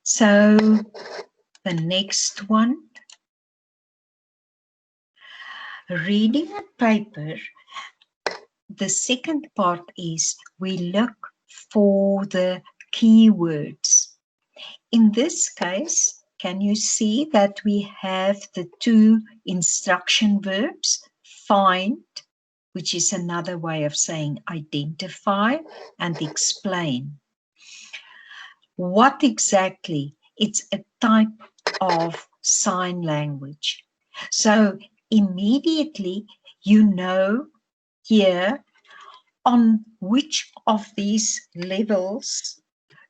So the next one, reading a paper, the second part is we look for the keywords. In this case, can you see that we have the two instruction verbs, find, which is another way of saying identify, and explain. What exactly? It's a type of sign language. So immediately you know here on which of these levels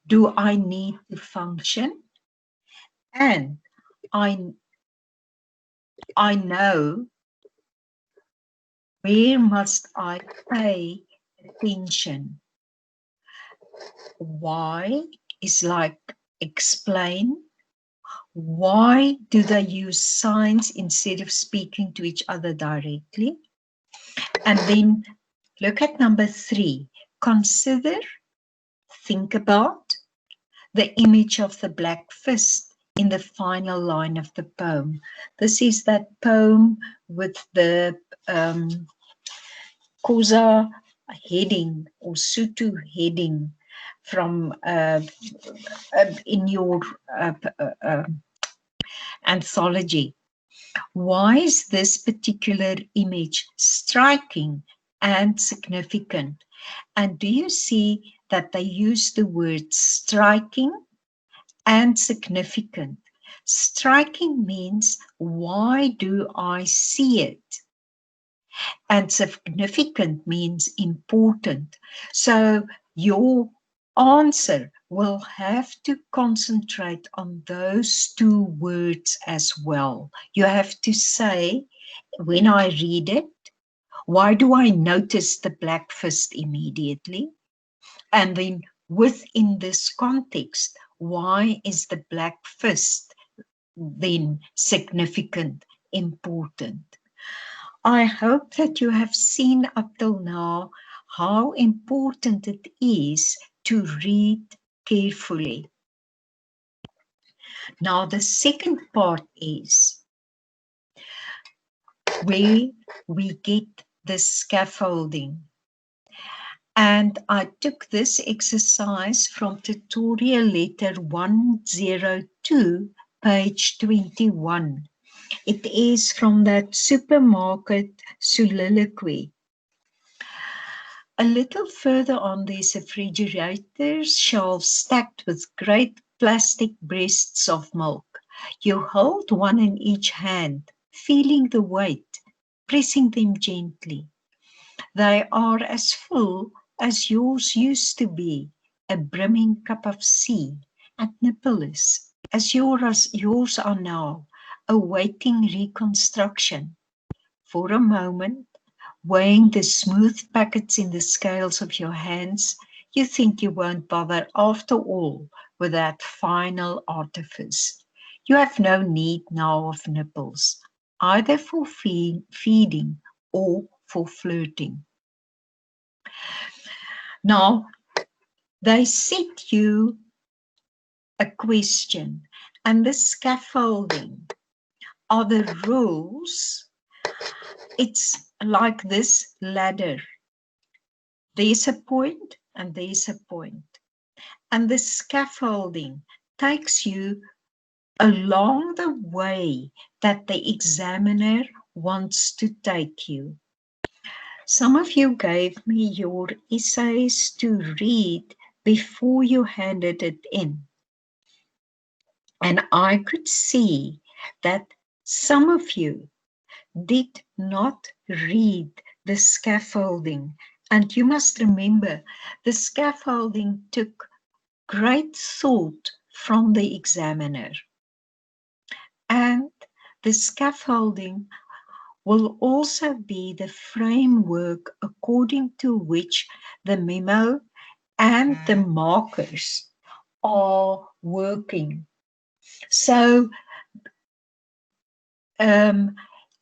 do I need to function, and I know where must I pay attention. Why is like explain. Why do they use signs instead of speaking to each other directly? And then look at number 3. Consider, think about the image of the black fist in the final line of the poem. This is that poem with the Xhosa heading or Sotho heading from in your anthology. Why is this particular image striking and significant? And do you see that they use the word striking and significant? Striking means, why do I see it? And significant means important. So your answer will have to concentrate on those two words as well. You have to say, when I read it, why do I notice the black fist immediately? And then within this context, why is the black fist then significant, important? I hope that you have seen up till now how important it is to read carefully. Now, the second part is where we get the scaffolding. And I took this exercise from tutorial letter 102, page 21. It is from that supermarket soliloquy. A little further on, there's a refrigerator shelf stacked with great plastic breasts of milk. You hold one in each hand, feeling the weight, pressing them gently. They are as full as yours used to be, a brimming cup of sea, and nipples as yours are now, awaiting reconstruction. For a moment, weighing the smooth packets in the scales of your hands, you think you won't bother after all with that final artifice. You have no need now of nipples, either for feeding or for flirting. Now, they set you a question, and the scaffolding are the rules. It's like this ladder. There's a point and there's a point. And the scaffolding takes you along the way that the examiner wants to take you. Some of you gave me your essays to read before you handed it in. And I could see that some of you did not read the scaffolding. And you must remember, the scaffolding took great thought from the examiner. And the scaffolding will also be the framework according to which the memo and the markers are working. So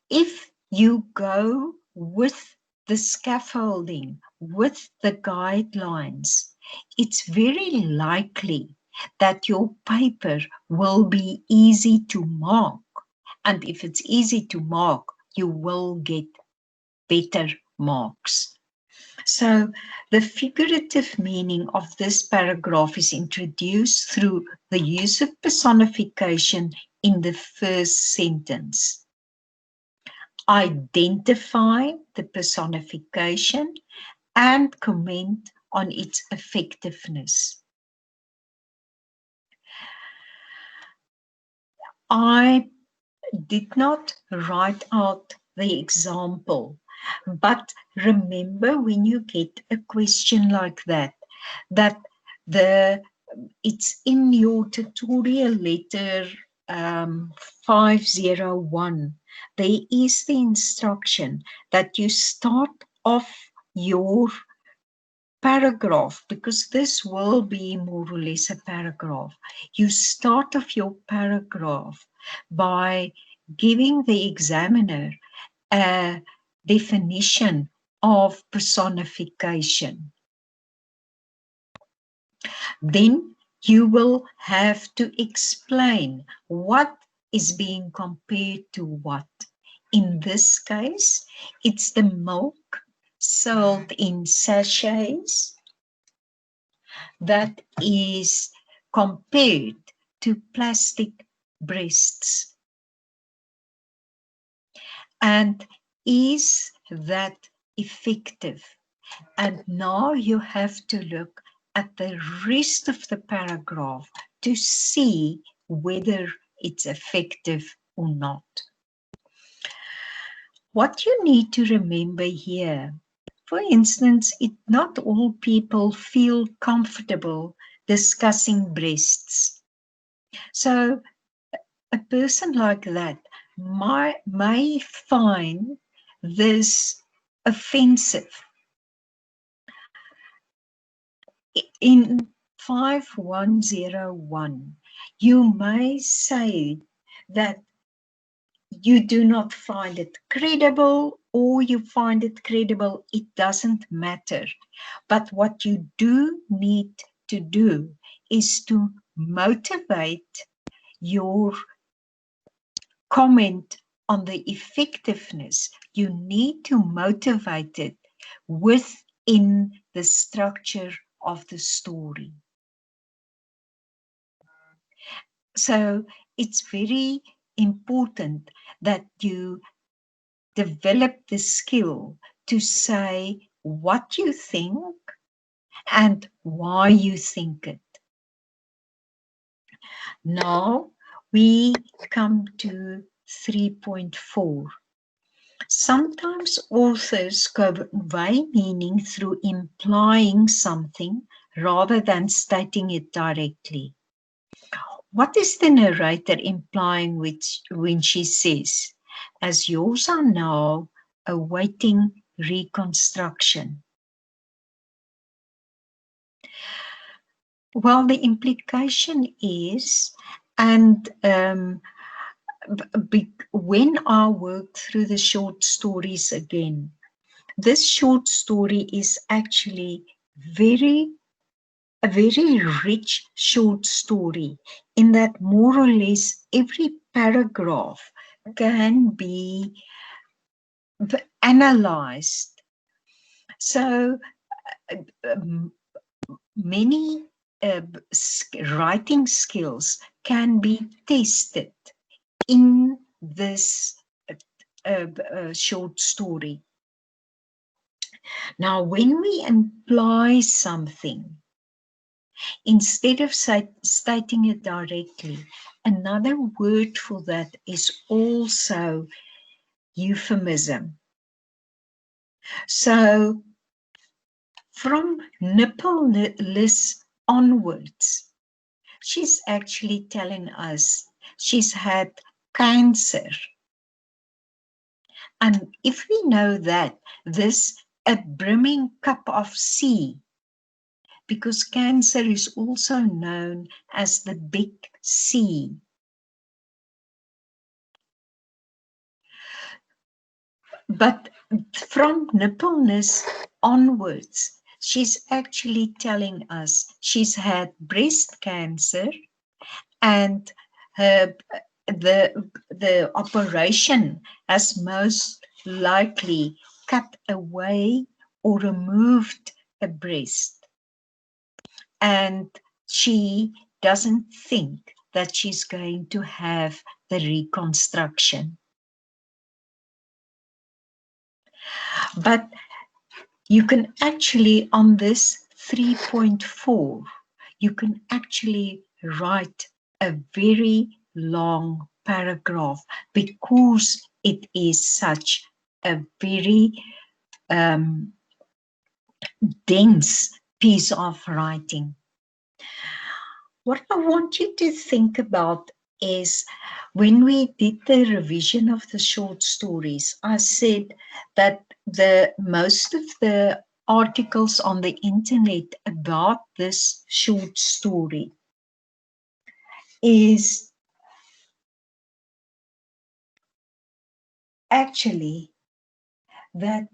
if you go with the scaffolding, with the guidelines, it's very likely that your paper will be easy to mark. And if it's easy to mark, you will get better marks. So the figurative meaning of this paragraph is introduced through the use of personification in the first sentence. Identify the personification and comment on its effectiveness. I did not write out the example, but remember when you get a question like that, that it's in your tutorial letter 501. There is the instruction that you start off your paragraph, because this will be more or less a paragraph. You start off your paragraph by giving the examiner a definition of personification. Then you will have to explain what is being compared to what. In this case, it's the milk sold in sachets that is compared to plastic breasts. And is that effective? And now you have to look at the rest of the paragraph to see whether it's effective or not. What you need to remember here, for instance, not all people feel comfortable discussing breasts. So a person like that may find this offensive. In 5101, you may say that you do not find it credible, or you find it credible, it doesn't matter. But what you do need to do is to motivate your comment on the effectiveness. You need to motivate it within the structure of the story. So it's very important that you develop the skill to say what you think and why you think it. Now we come to 3.4. Sometimes authors convey meaning through implying something rather than stating it directly. What is the narrator implying when she says, as yours are now awaiting reconstruction? Well, the implication is, and when I worked through the short stories again, this short story is actually a very rich short story, in that more or less every paragraph can be analyzed. So many writing skills can be tested in this short story. Now, when we imply something, instead of stating it directly, another word for that is also euphemism. So from nippleless onwards, she's actually telling us she's had cancer. And if we know that, this a brimming cup of sea, because cancer is also known as the big C. But from nippleness onwards, she's actually telling us she's had breast cancer, and her, the operation has most likely cut away or removed a breast, and she doesn't think that she's going to have the reconstruction. But you can actually, on this 3.4, you can actually write a very long paragraph because it is such a very dense piece of writing. What I want you to think about is, when we did the revision of the short stories, I said that the most of the articles on the internet about this short story is actually that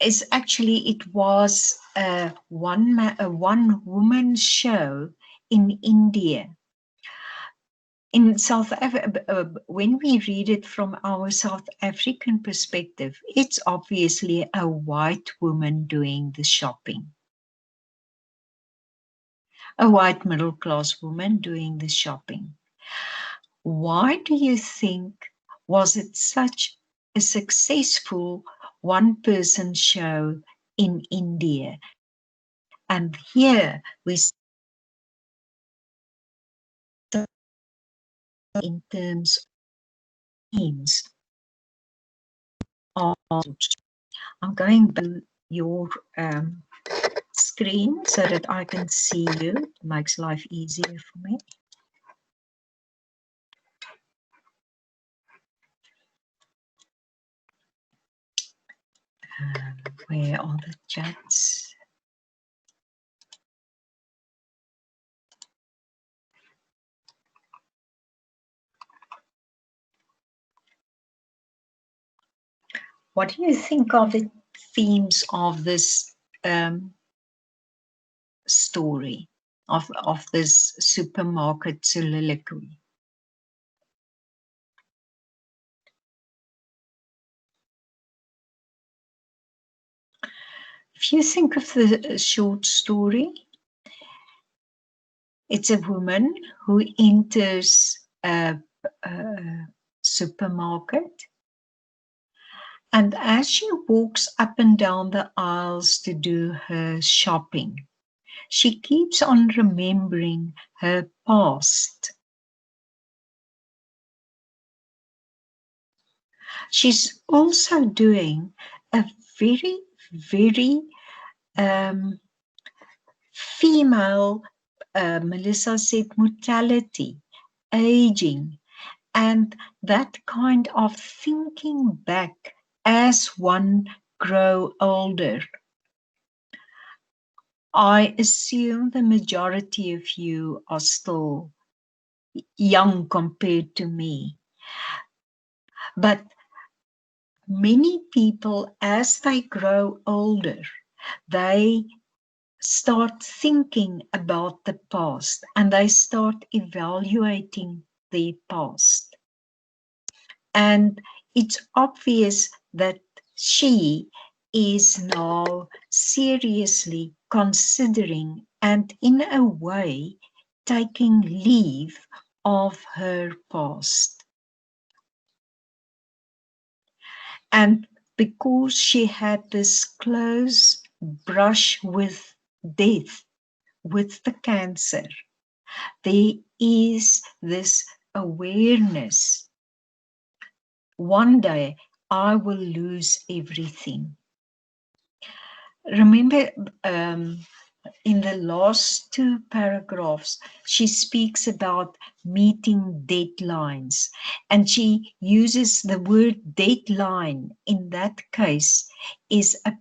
it was a one woman show in India. In South Africa, when we read it from our South African perspective, it's obviously a white woman doing the shopping. A white middle-class woman doing the shopping. Why do you think was it such a successful one-person show in India? And here we see in terms of themes. I'm going to your screen so that I can see you. It makes life easier for me. Where are the chats? What do you think of the themes of this story, of this supermarket soliloquy? If you think of the short story, it's a woman who enters a supermarket, and as she walks up and down the aisles to do her shopping, she keeps on remembering her past. She's also doing a very, very female, Melissa said, mortality, aging, and that kind of thinking back as one grow older. I assume the majority of you are still young compared to me. But many people, as they grow older, they start thinking about the past and they start evaluating their past. And it's obvious that she is now seriously considering and in a way taking leave of her past. And because she had this close brush with death, with the cancer, there is this awareness. One day I will lose everything. Remember, in the last two paragraphs, she speaks about meeting deadlines, and she uses the word deadline. In that case, is a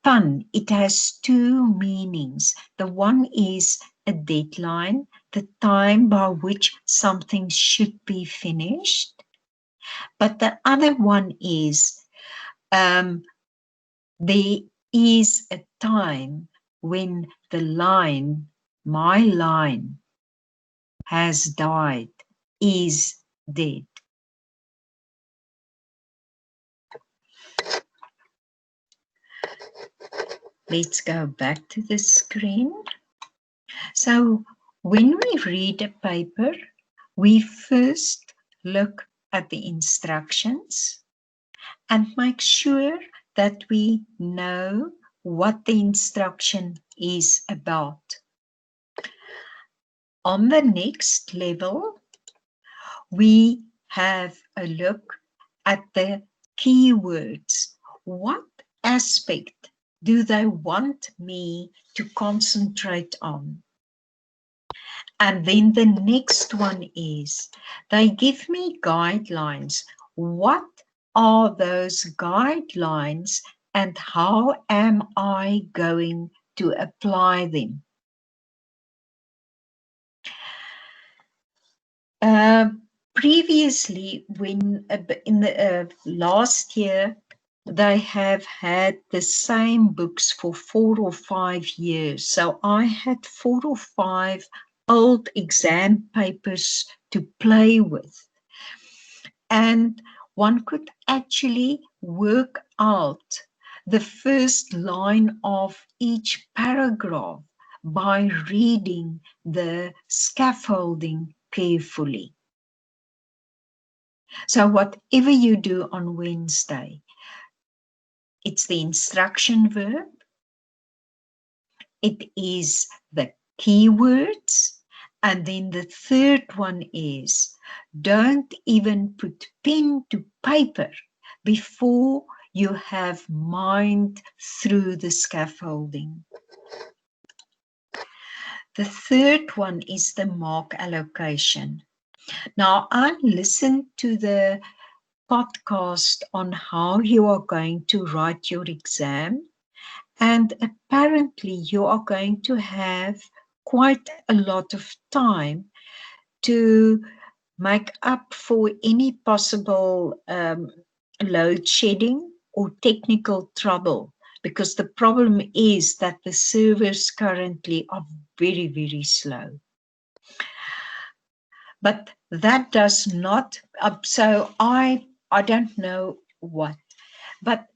pun. It has two meanings. The one is a deadline, the time by which something should be finished. But the other one is there is a time when the line, my line, has died, is dead. Let's go back to the screen. So when we read a paper, we first look at the instructions and make sure that we know what the instruction is about. On the next level, we have a look at the keywords. What aspect do they want me to concentrate on? And then the next one is, they give me guidelines. What are those guidelines and how am I going to apply them? Previously, when in the last year, they have had the same books for 4 or 5 years. So I had 4 or 5 old exam papers to play with. And one could actually work out the first line of each paragraph by reading the scaffolding carefully. So whatever you do on Wednesday, it's the instruction verb, it is the keywords, and then the third one is, don't even put pen to paper before you have mined through the scaffolding. The third one is the mark allocation. Now, I listened to the podcast on how you are going to write your exam, and apparently you are going to have quite a lot of time to make up for any possible load shedding or technical trouble, because the problem is that the servers currently are very, very slow. But that does not, so I don't know what. But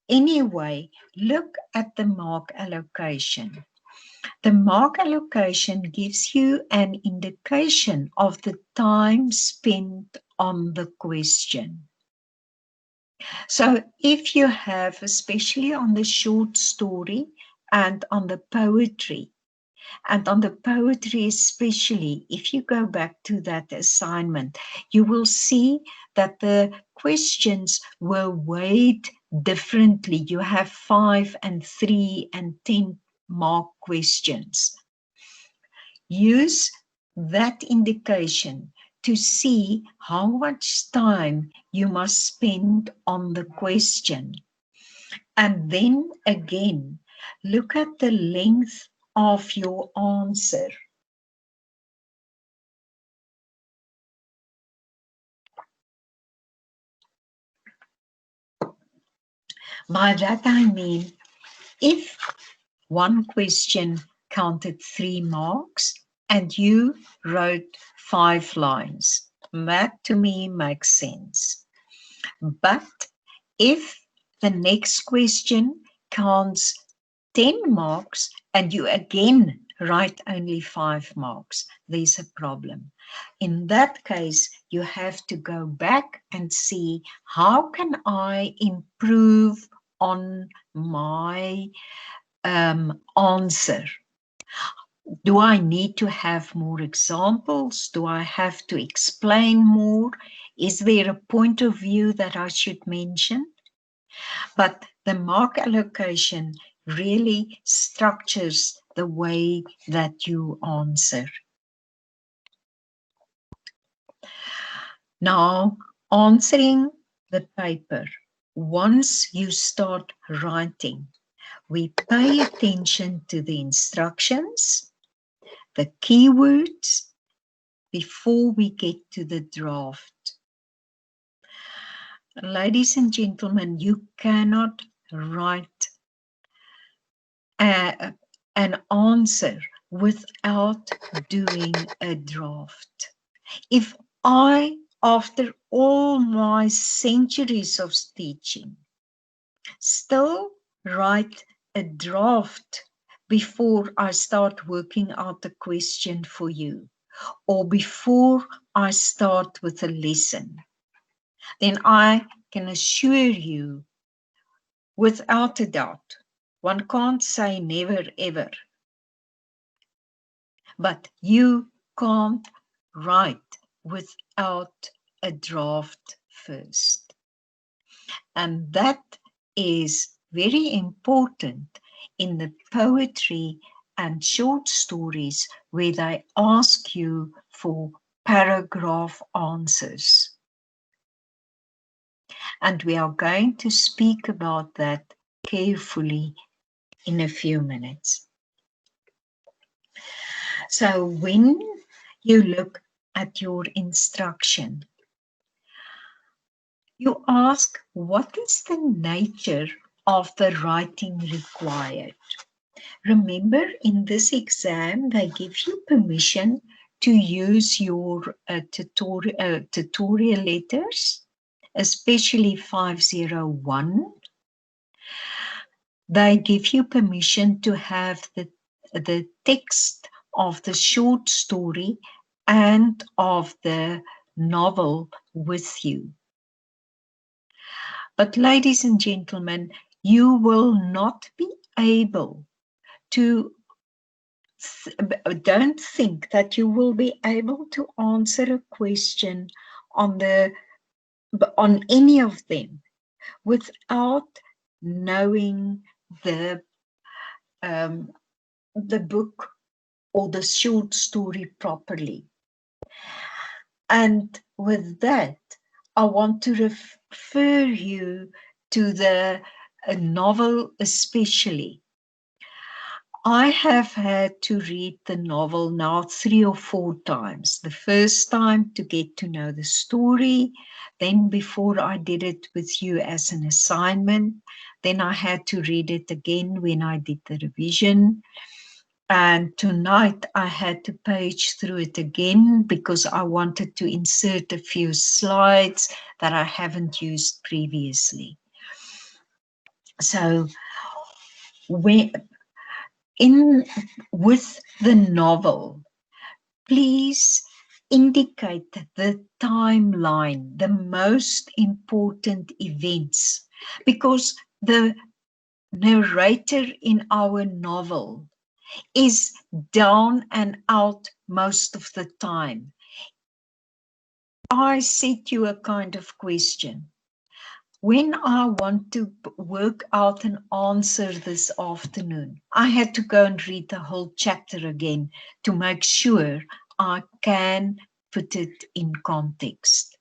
anyway, look at the mark allocation. The mark allocation gives you an indication of the time spent on the question. So if you have, especially on the short story and on the poetry, and on the poetry especially, if you go back to that assignment, you will see that the questions were weighed differently. You have 5 and 3 and 10 mark questions. Use that indication to see how much time you must spend on the question. And then again, look at the length of your answer. By that I mean, if one question counted 3 marks and you wrote 5 lines, that to me makes sense. But if the next question counts 10 marks and you again write only 5 marks, there's a problem. In that case, you have to go back and see, how can I improve on my answer? Do I need to have more examples? Do I have to explain more? Is there a point of view that I should mention? But the mark allocation really structures the way that you answer. Now, answering the paper. Once you start writing, we pay attention to the instructions, the keywords, before we get to the draft. Ladies and gentlemen, you cannot write an answer without doing a draft. If I, after all my centuries of teaching, still write a draft before I start working out the question for you, or before I start with a lesson, then I can assure you, without a doubt, one can't say never ever, but you can't write without a draft first. And that is very important in the poetry and short stories where they ask you for paragraph answers. And we are going to speak about that carefully in a few minutes. So when you look at your instruction, you ask, what is the nature of the writing required? Remember, in this exam, they give you permission to use your tutorial letters, especially 501. They give you permission to have the text of the short story and of the novel with you. But ladies and gentlemen, you will not be able to, don't think that you will be able to answer a question on any of them without knowing the book or the short story properly. And with that, I want to refer you to the novel especially. I have had to read the novel now 3 or 4 times. The first time to get to know the story, then before I did it with you as an assignment, then I had to read it again when I did the revision. And tonight I had to page through it again because I wanted to insert a few slides that I haven't used previously. So with the novel, please indicate the timeline, the most important events, because the narrator in our novel is down and out most of the time. I set you a kind of question. When I want to work out an answer this afternoon, I had to go and read the whole chapter again to make sure I can put it in context.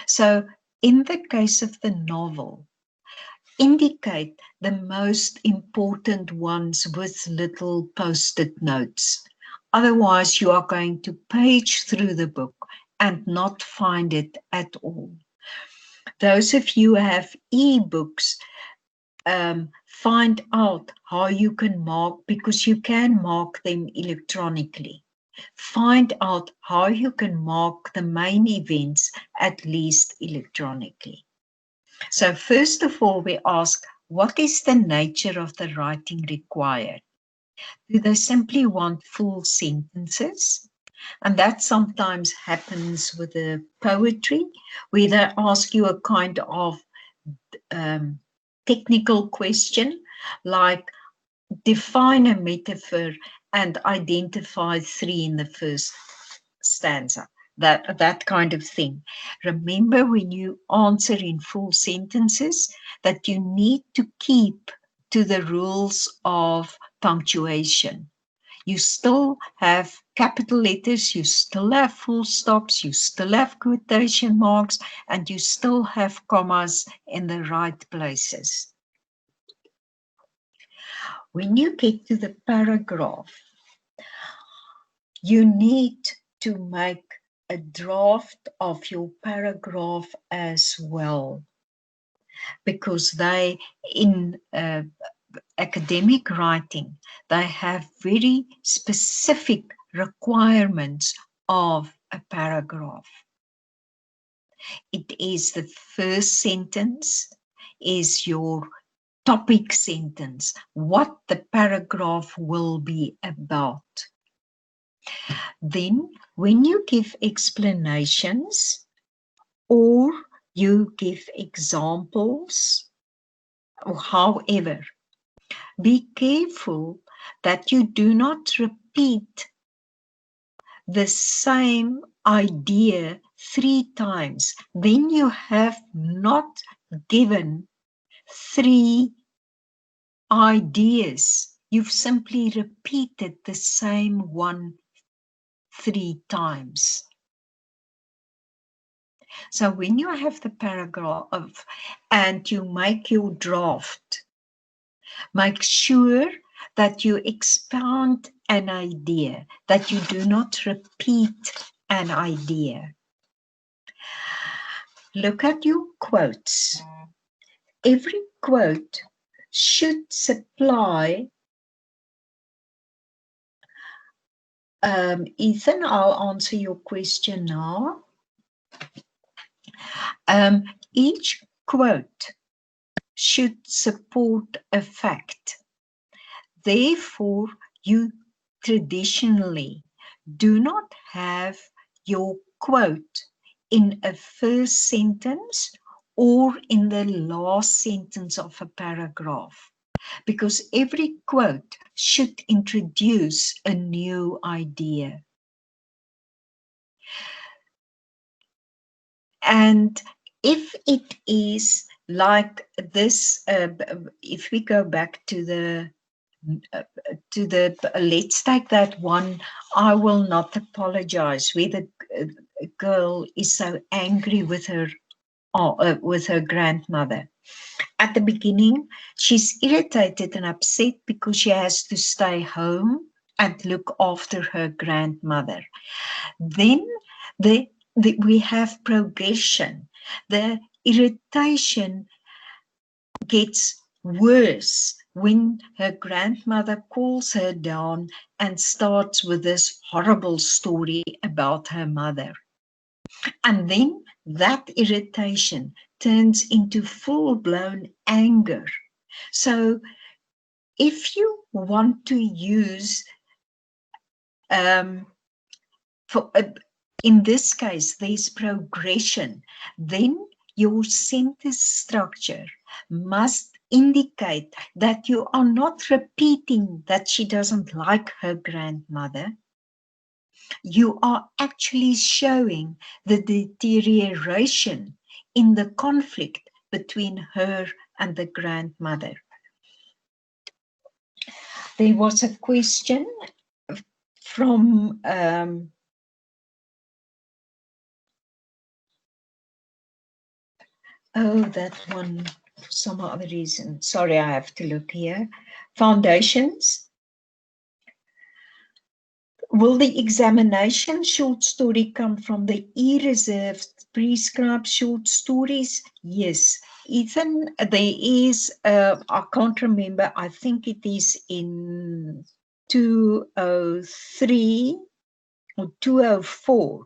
So in the case of the novel, indicate the most important ones with little post-it notes. Otherwise, you are going to page through the book and not find it at all. Those of you who have e-books, find out how you can mark, because you can mark them electronically. Find out how you can mark the main events at least electronically. So first of all, we ask, what is the nature of the writing required? Do they simply want full sentences? And that sometimes happens with the poetry, where they ask you a kind of technical question, like define a metaphor and identify 3 in the first stanza. That kind of thing. Remember, when you answer in full sentences, that you need to keep to the rules of punctuation. You still have capital letters, you still have full stops, you still have quotation marks, and you still have commas in the right places. When you get to the paragraph, you need to make a draft of your paragraph as well, because they, in academic writing, they have very specific requirements of a paragraph. It is the first sentence, is your topic sentence, what the paragraph will be about. Then, when you give explanations or you give examples, or however, be careful that you do not repeat the same idea 3 times. Then you have not given 3 ideas. You've simply repeated the same one 3 times. So when you have the paragraph and you make your draft, make sure that you expound an idea, that you do not repeat an idea. Look at your quotes. Every quote should supply, Ethan, I'll answer your question now. Each quote should support a fact. Therefore, you traditionally do not have your quote in a first sentence or in the last sentence of a paragraph, because every quote should introduce a new idea. And if it is like this, if we go back to the let's take that one, I will not apologize, where the girl is so angry with her grandmother. At the beginning, she's irritated and upset because she has to stay home and look after her grandmother. Then we have progression. The irritation gets worse when her grandmother calls her down and starts with this horrible story about her mother. And then that irritation turns into full-blown anger. So if you want to use, in this case, there's progression, then your sentence structure must indicate that you are not repeating that she doesn't like her grandmother. You are actually showing the deterioration in the conflict between her and the grandmother. There was a question from that one, for some other reason. Sorry, I have to look here. Foundations. Will the examination short story come from the E-reserved prescribed short stories? Yes. Ethan, there is, I can't remember, I think it is in 203 or 204,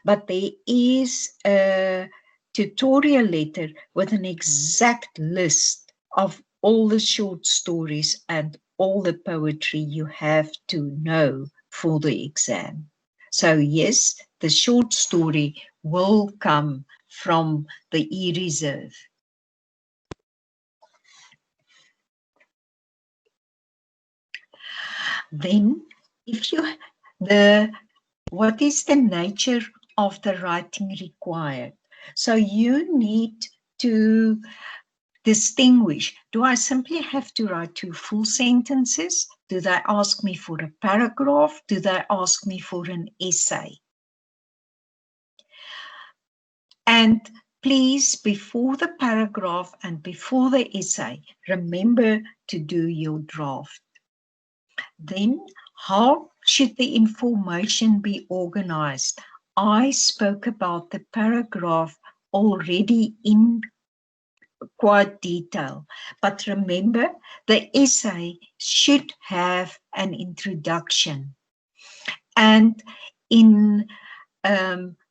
but there is a tutorial letter with an exact list of all the short stories and all the poetry you have to know for the exam. So yes, the short story will come from the E-reserve. Then, if you, what is the nature of the writing required? So you need to distinguish, do I simply have to write 2 full sentences? Do they ask me for a paragraph? Do they ask me for an essay? And please, before the paragraph and before the essay, remember to do your draft. Then, how should the information be organized? I spoke about the paragraph already in quite detail. But remember, the essay should have an introduction. And in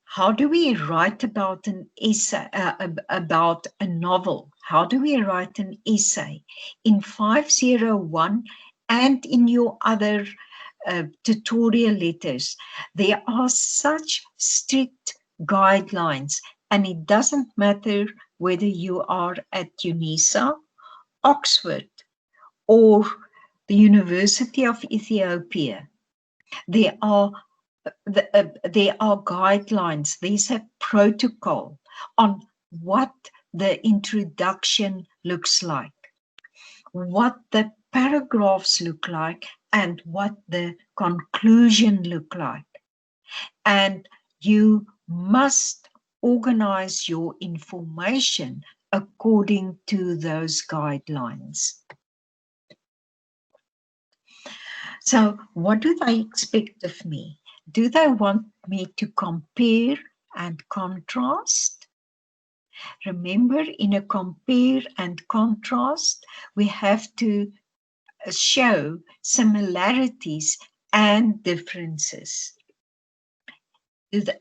how do we write about an essay, about a novel? How do we write an essay? In 501 and in your other tutorial letters, there are such strict guidelines, and it doesn't matter whether you are at UNISA, Oxford, or the University of Ethiopia. There are guidelines, there's a protocol on what the introduction looks like, what the paragraphs look like, and what the conclusion look like. And you must organize your information according to those guidelines. So what do they expect of me? Do they want me to compare and contrast? Remember, in a compare and contrast, we have to show similarities and differences.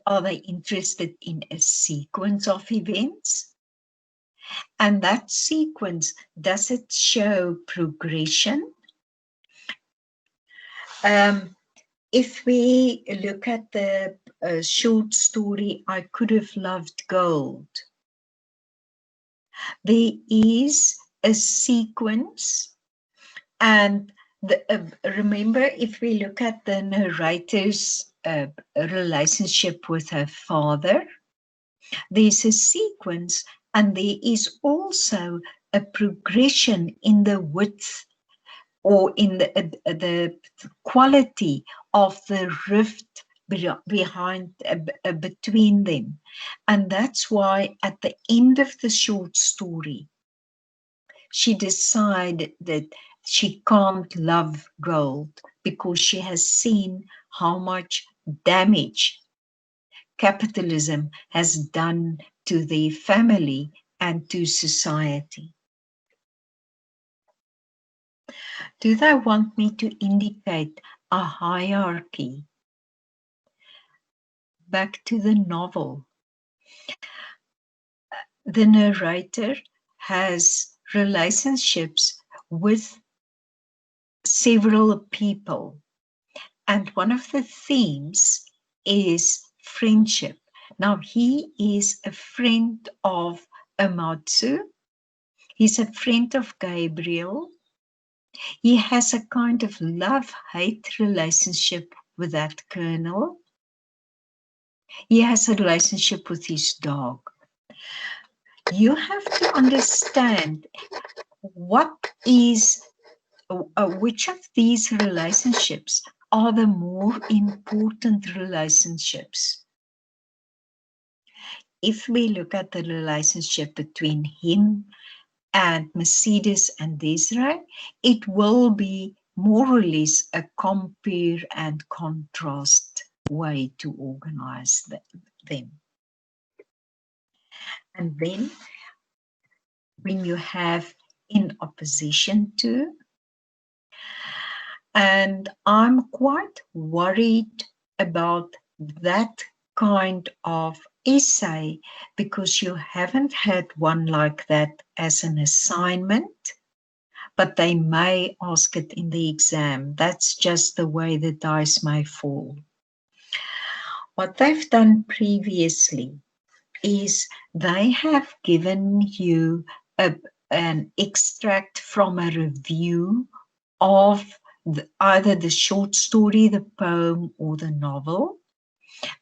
Are they interested in a sequence of events? And that sequence, does it show progression? If we look at the short story, I Could Have Loved Gold, there is a sequence. And remember, if we look at the narrator's relationship with her father, there's a sequence, and there is also a progression in the width or in the quality of the rift behind between them. And that's why at the end of the short story, she decided that she can't love gold because she has seen how much damage capitalism has done to their family and to society. Do they want me to indicate a hierarchy? Back to the novel. The narrator has relationships with several people, and one of the themes is friendship. Now, he is a friend of Amatsu. He's a friend of Gabriel. He has a kind of love-hate relationship with that colonel. He has a relationship with his dog. You have to understand which of these relationships are the more important relationships. If we look at the relationship between him and Mercedes and Desiree, it will be more or less a compare and contrast way to organize them. And then when you have in opposition to, and I'm quite worried about that kind of essay because you haven't had one like that as an assignment, but they may ask it in the exam. That's just the way the dice may fall. What they've done previously is they have given you an extract from a review of either the short story, the poem, or the novel.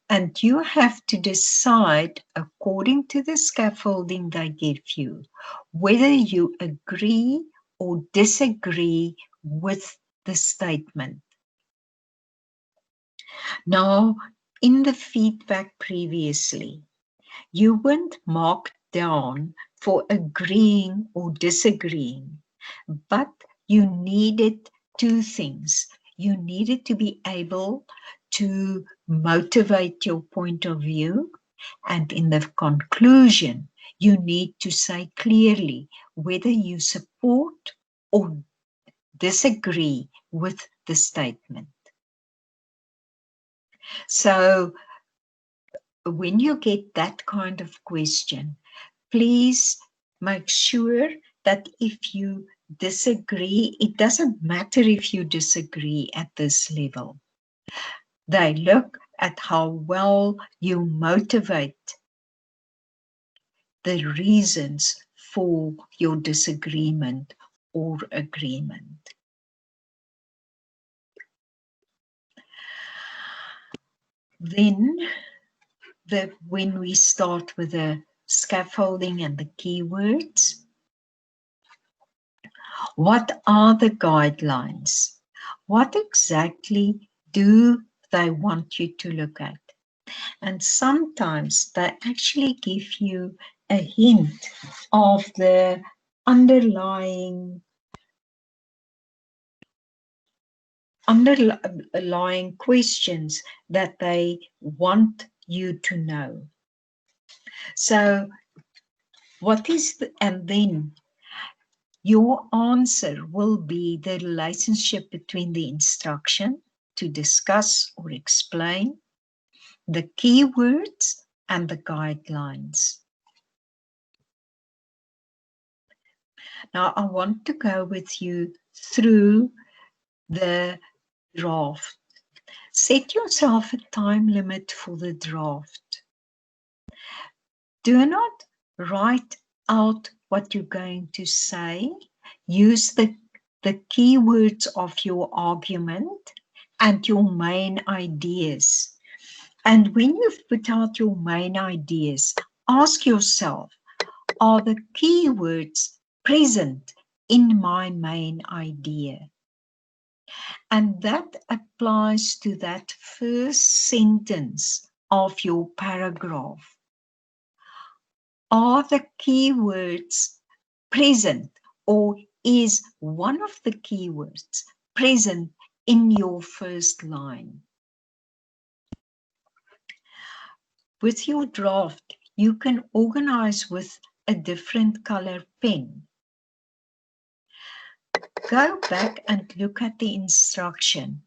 And you have to decide, according to the scaffolding they give you, whether you agree or disagree with the statement. Now, in the feedback previously, you weren't marked down for agreeing or disagreeing, but you needed two things. You needed to be able to motivate your point of view. And in the conclusion, you need to say clearly whether you support or disagree with the statement. So when you get that kind of question, please make sure that if you disagree, it doesn't matter if you disagree at this level. They look at how well you motivate the reasons for your disagreement or agreement. Then, when we start with the scaffolding and the keywords, what are the guidelines? What exactly do they want you to look at? And sometimes they actually give you a hint of the underlying questions that they want you to know. So what is and then your answer will be the relationship between the instruction to discuss or explain, the keywords, and the guidelines. Now I want to go with you through the draft. Set yourself a time limit for the draft. Do not write out what you're going to say. Use the keywords of your argument and your main ideas. And when you've put out your main ideas, ask yourself, are the keywords present in my main idea? And that applies to that first sentence of your paragraph. Are the keywords present, or is one of the keywords present in your first line? With your draft, you can organize with a different color pen. Go back and look at the instruction.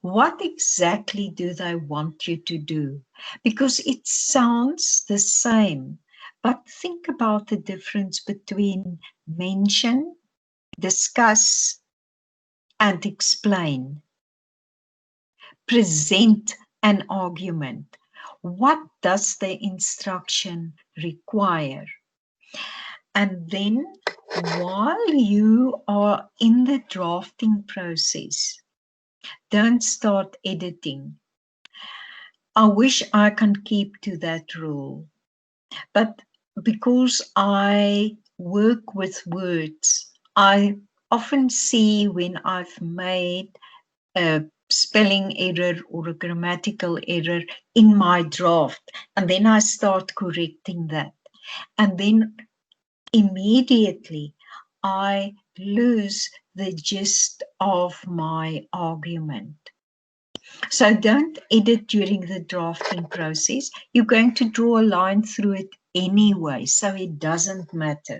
What exactly do they want you to do? Because it sounds the same, but think about the difference between mention, discuss, and explain. Present an argument. What does the instruction require? And then, while you are in the drafting process, don't start editing. I wish I can keep to that rule, but because I work with words, I often see when I've made a spelling error or a grammatical error in my draft, and then I start correcting that. And then immediately I lose the gist of my argument. So don't edit during the drafting process. You're going to draw a line through it anyway, so it doesn't matter.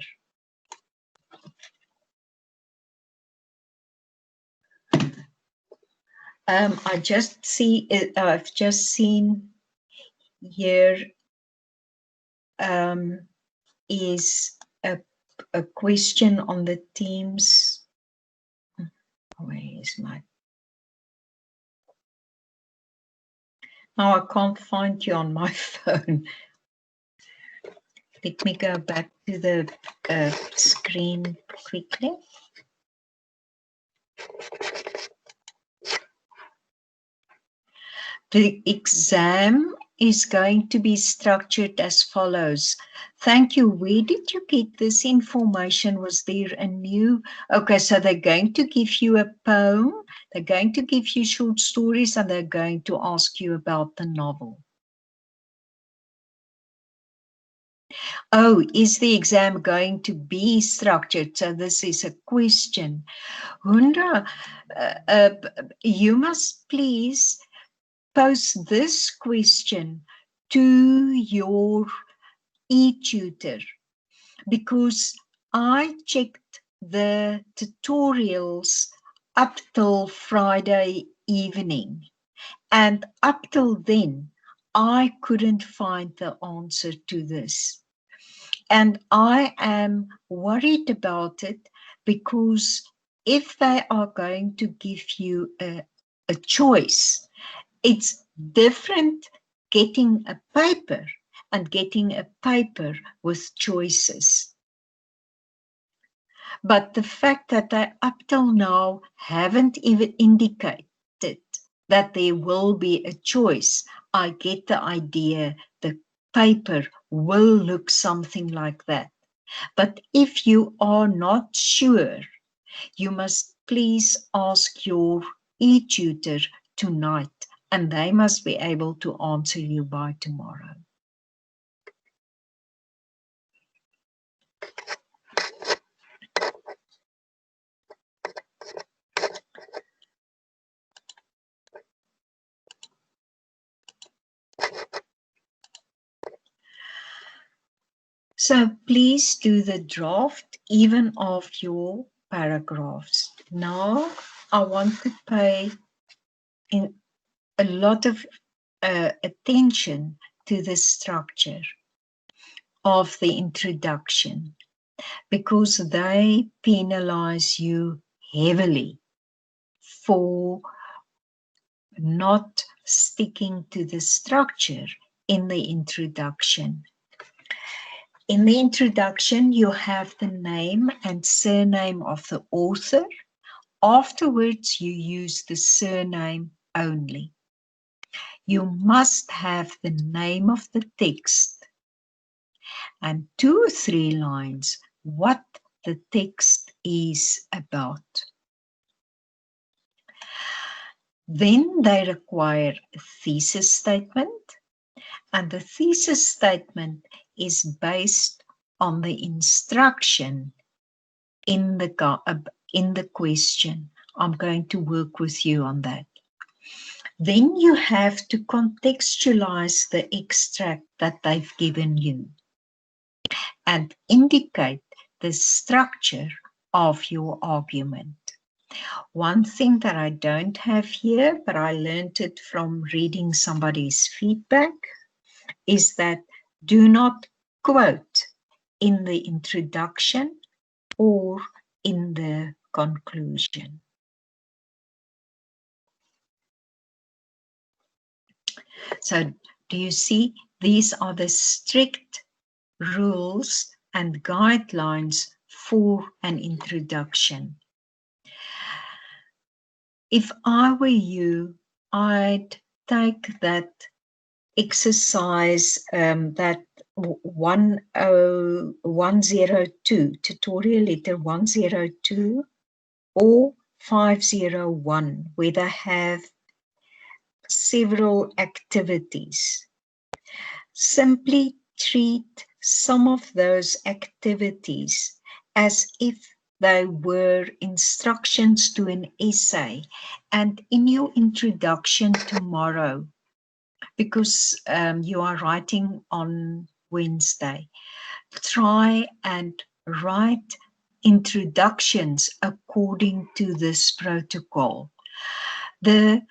I've just seen here is a question on the Teams. Where is my? Now I can't find you on my phone. Let me go back to the screen quickly. The exam is going to be structured as follows. Thank you. Where did you get this information? Was there a new? Okay, so they're going to give you a poem, they're going to give you short stories, and they're going to ask you about the novel. Oh, is the exam going to be structured? So this is a question. Hundra, you must please pose this question to your e-tutor, because I checked the tutorials up till Friday evening, and up till then I couldn't find the answer to this. And I am worried about it, because if they are going to give you a choice, it's different getting a paper and getting a paper with choices. But the fact that they up till now haven't even indicated that there will be a choice, I get the idea the paper will look something like that. But if you are not sure, you must please ask your e-tutor tonight, and they must be able to answer you by tomorrow. So please do the draft even of your paragraphs. Now I want to pay in a lot of attention to the structure of the introduction, because they penalize you heavily for not sticking to the structure in the introduction. In the introduction, you have the name and surname of the author. Afterwards, you use the surname only. You must have the name of the text and 2 or 3 lines what the text is about. Then they require a thesis statement, and the thesis statement is based on the instruction in the question. I'm going to work with you on that. Then you have to contextualize the extract that they've given you and indicate the structure of your argument. One thing that I don't have here, but I learned it from reading somebody's feedback, is that do not quote in the introduction or in the conclusion. So do you see, these are the strict rules and guidelines for an introduction. If I were you, I'd take that exercise, that 102, tutorial letter 102 or 501, where they have several activities. Simply treat some of those activities as if they were instructions to an essay. And in your introduction tomorrow, because you are writing on Wednesday, try and write introductions according to this protocol. The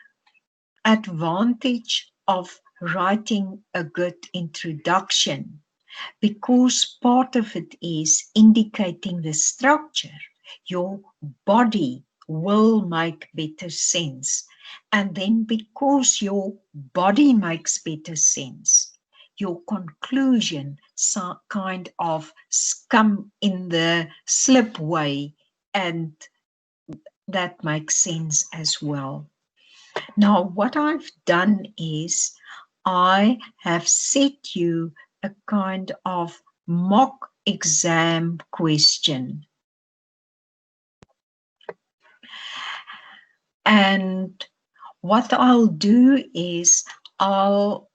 advantage of writing a good introduction, because part of it is indicating the structure, your body will make better sense. And then because your body makes better sense, your conclusion kind of come in the slip way, and that makes sense as well. Now, what I've done is I have set you a kind of mock exam question. And what I'll do is I'll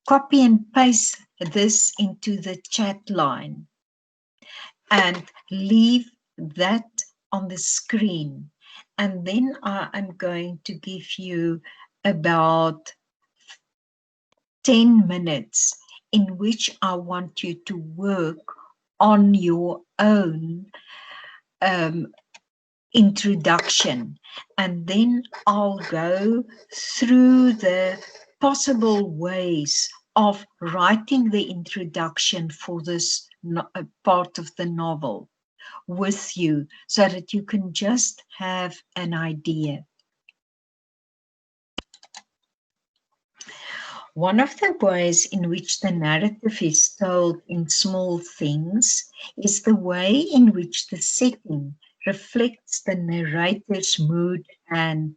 copy and paste this into the chat line and leave that on the screen. And then I am going to give you about 10 minutes in which I want you to work on your own introduction, and then I'll go through the possible ways of writing the introduction for this part of the novel with you so that you can just have an idea. One of the ways in which the narrative is told in small things is the way in which the setting reflects the narrator's mood and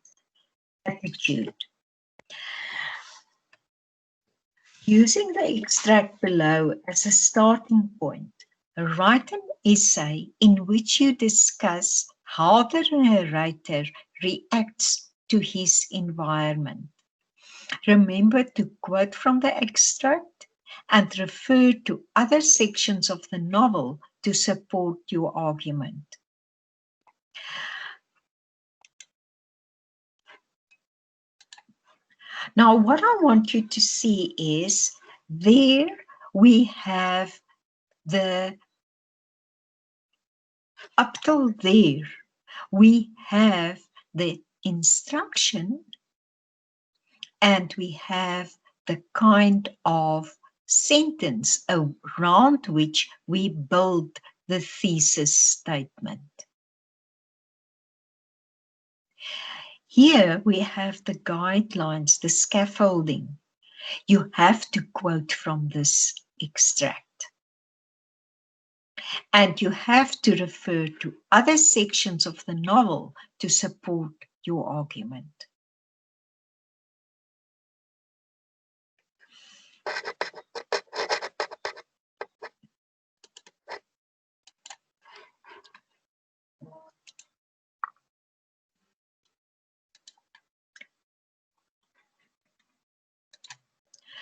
attitude. Using the extract below as a starting point, write an essay in which you discuss how the narrator reacts to his environment. Remember to quote from the extract and refer to other sections of the novel to support your argument. Now, what I want you to see is there we have up till there, we have the instruction and we have the kind of sentence around which we build the thesis statement. Here we have the guidelines, the scaffolding. You have to quote from this extract. And you have to refer to other sections of the novel to support your argument.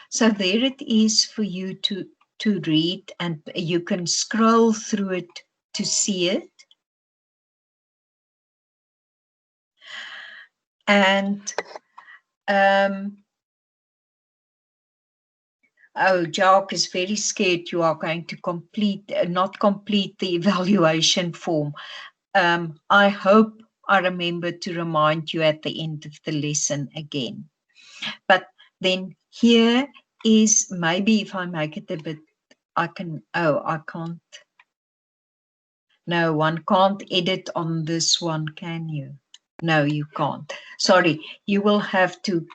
So there it is for you to read, and you can scroll through it to see it. And oh, Jock is very scared you are going to not complete the evaluation form. I hope I remember to remind you at the end of the lesson again. But then here is, maybe if I make it a bit, I can't. No, one can't edit on this one, can you? No, you can't. Sorry, you will have to.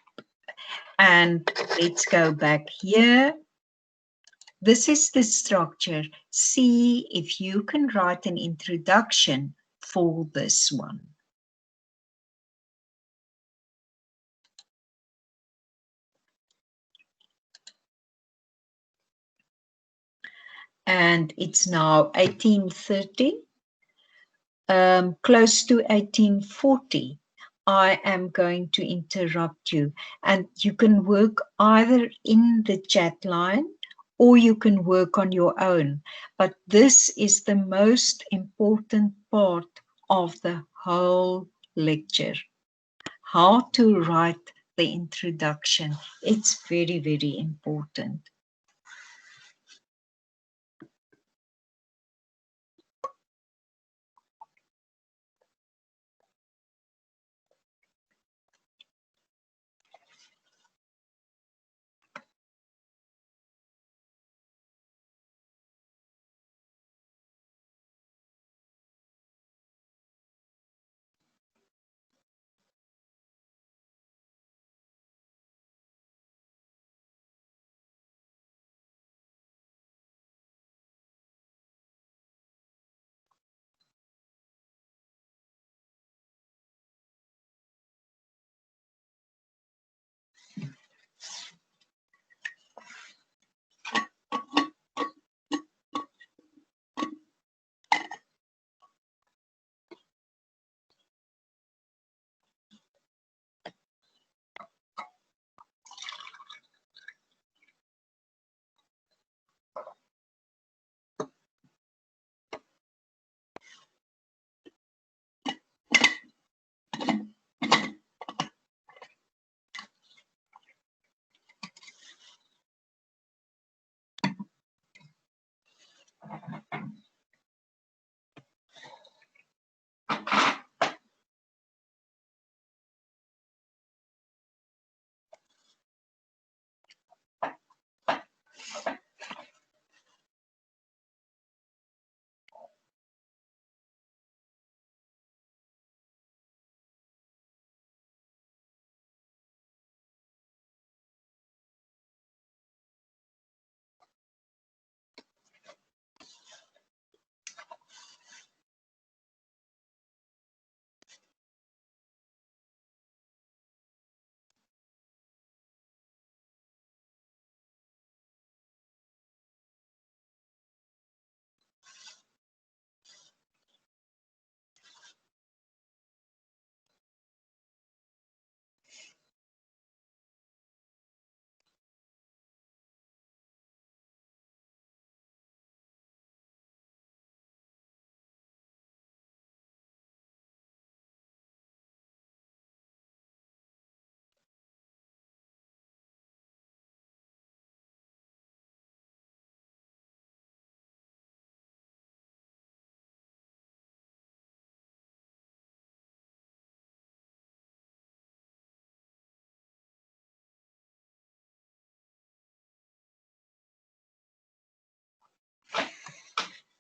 And let's go back here. This is the structure. See if you can write an introduction for this one. And it's now 1830, close to 1840. I am going to interrupt you, and you can work either in the chat line or you can work on your own. But this is the most important part of the whole lecture. How to write the introduction. It's very, very important.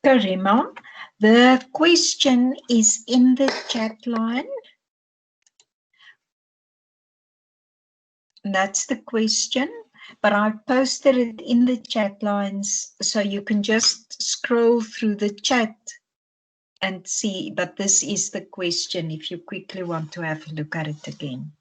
Karima, the question is in the chat line. That's the question, but I posted it in the chat lines, so you can just scroll through the chat and see, but this is the question if you quickly want to have a look at it again.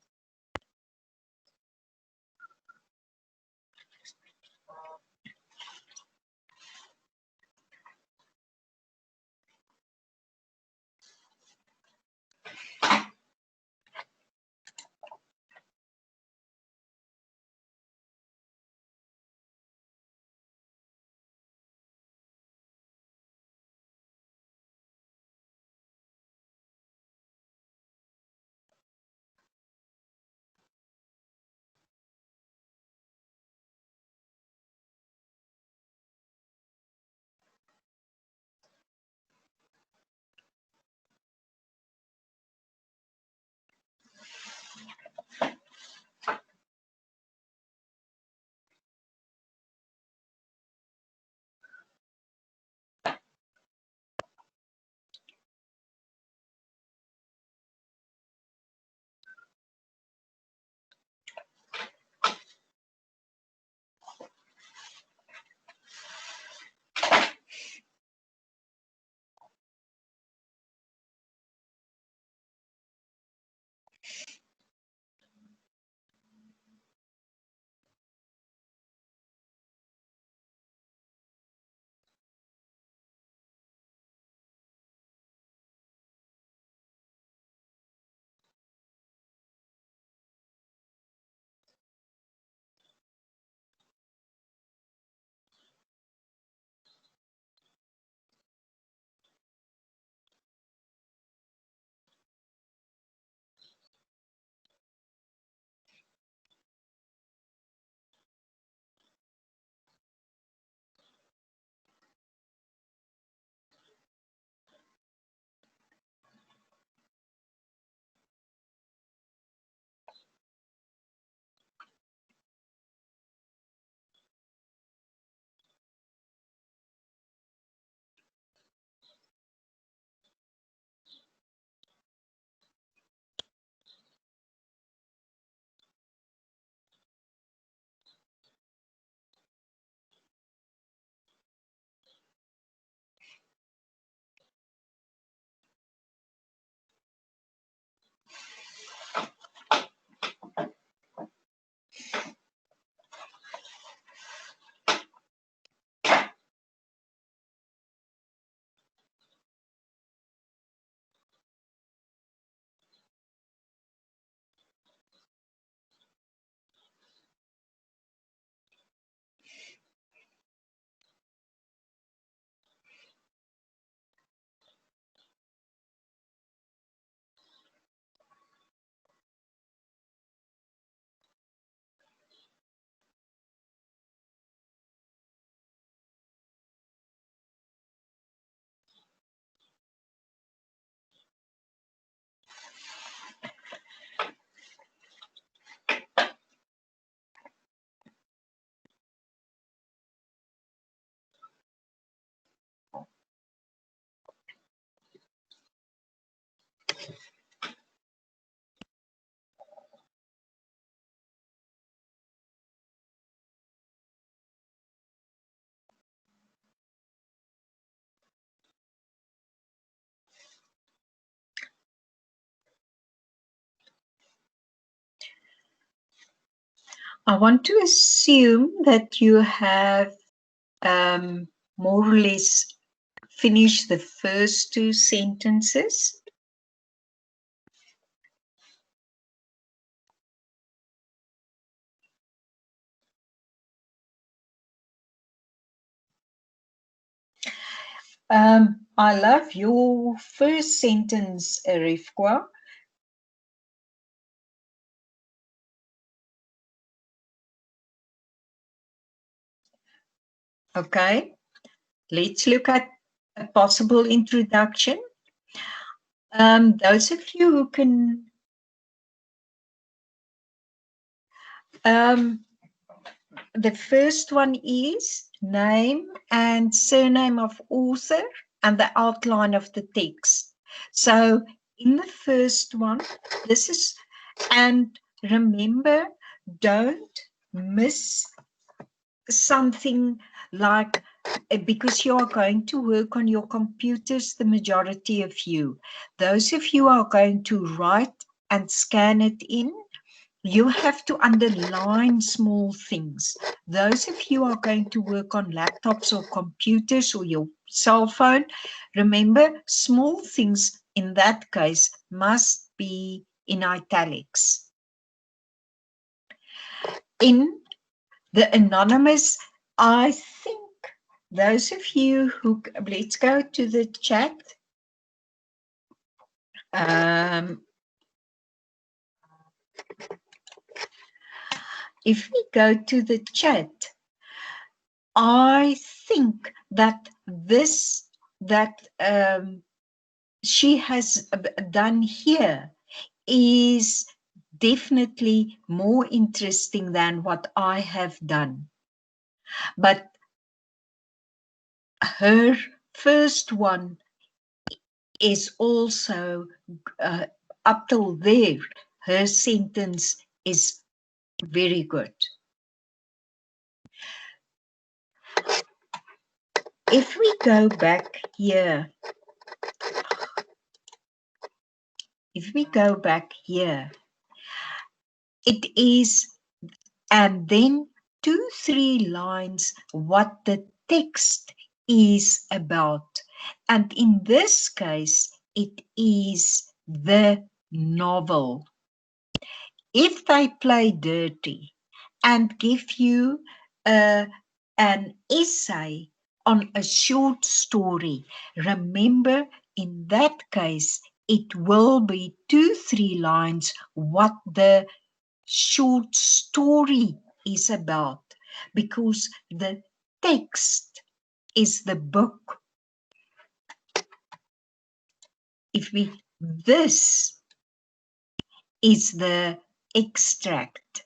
I want to assume that you have more or less finished the first two sentences. I love your first sentence, Rifkwa. Okay, let's look at a possible introduction. Those of you who can The first one is name and surname of author and the outline of the text. So in the first one, this is, and remember, don't miss something like, because you are going to work on your computers, the majority of you. Those of you are going to write and scan it in, you have to underline small things. Those of you are going to work on laptops or computers or your cell phone, remember, small things in that case must be in italics. In the anonymous, I think those of you who, let's go to the chat. If we go to the chat, I think that this, that she has done here is definitely more interesting than what I have done. But her first one is also, up till there, her sentence is very good. If we go back here, it is, and then 2-3 lines what the text is about. And in this case, it is the novel. If they play dirty and give you an essay on a short story, remember, in that case, it will be 2-3 lines what the short story is about, because the text is the book. This is the extract.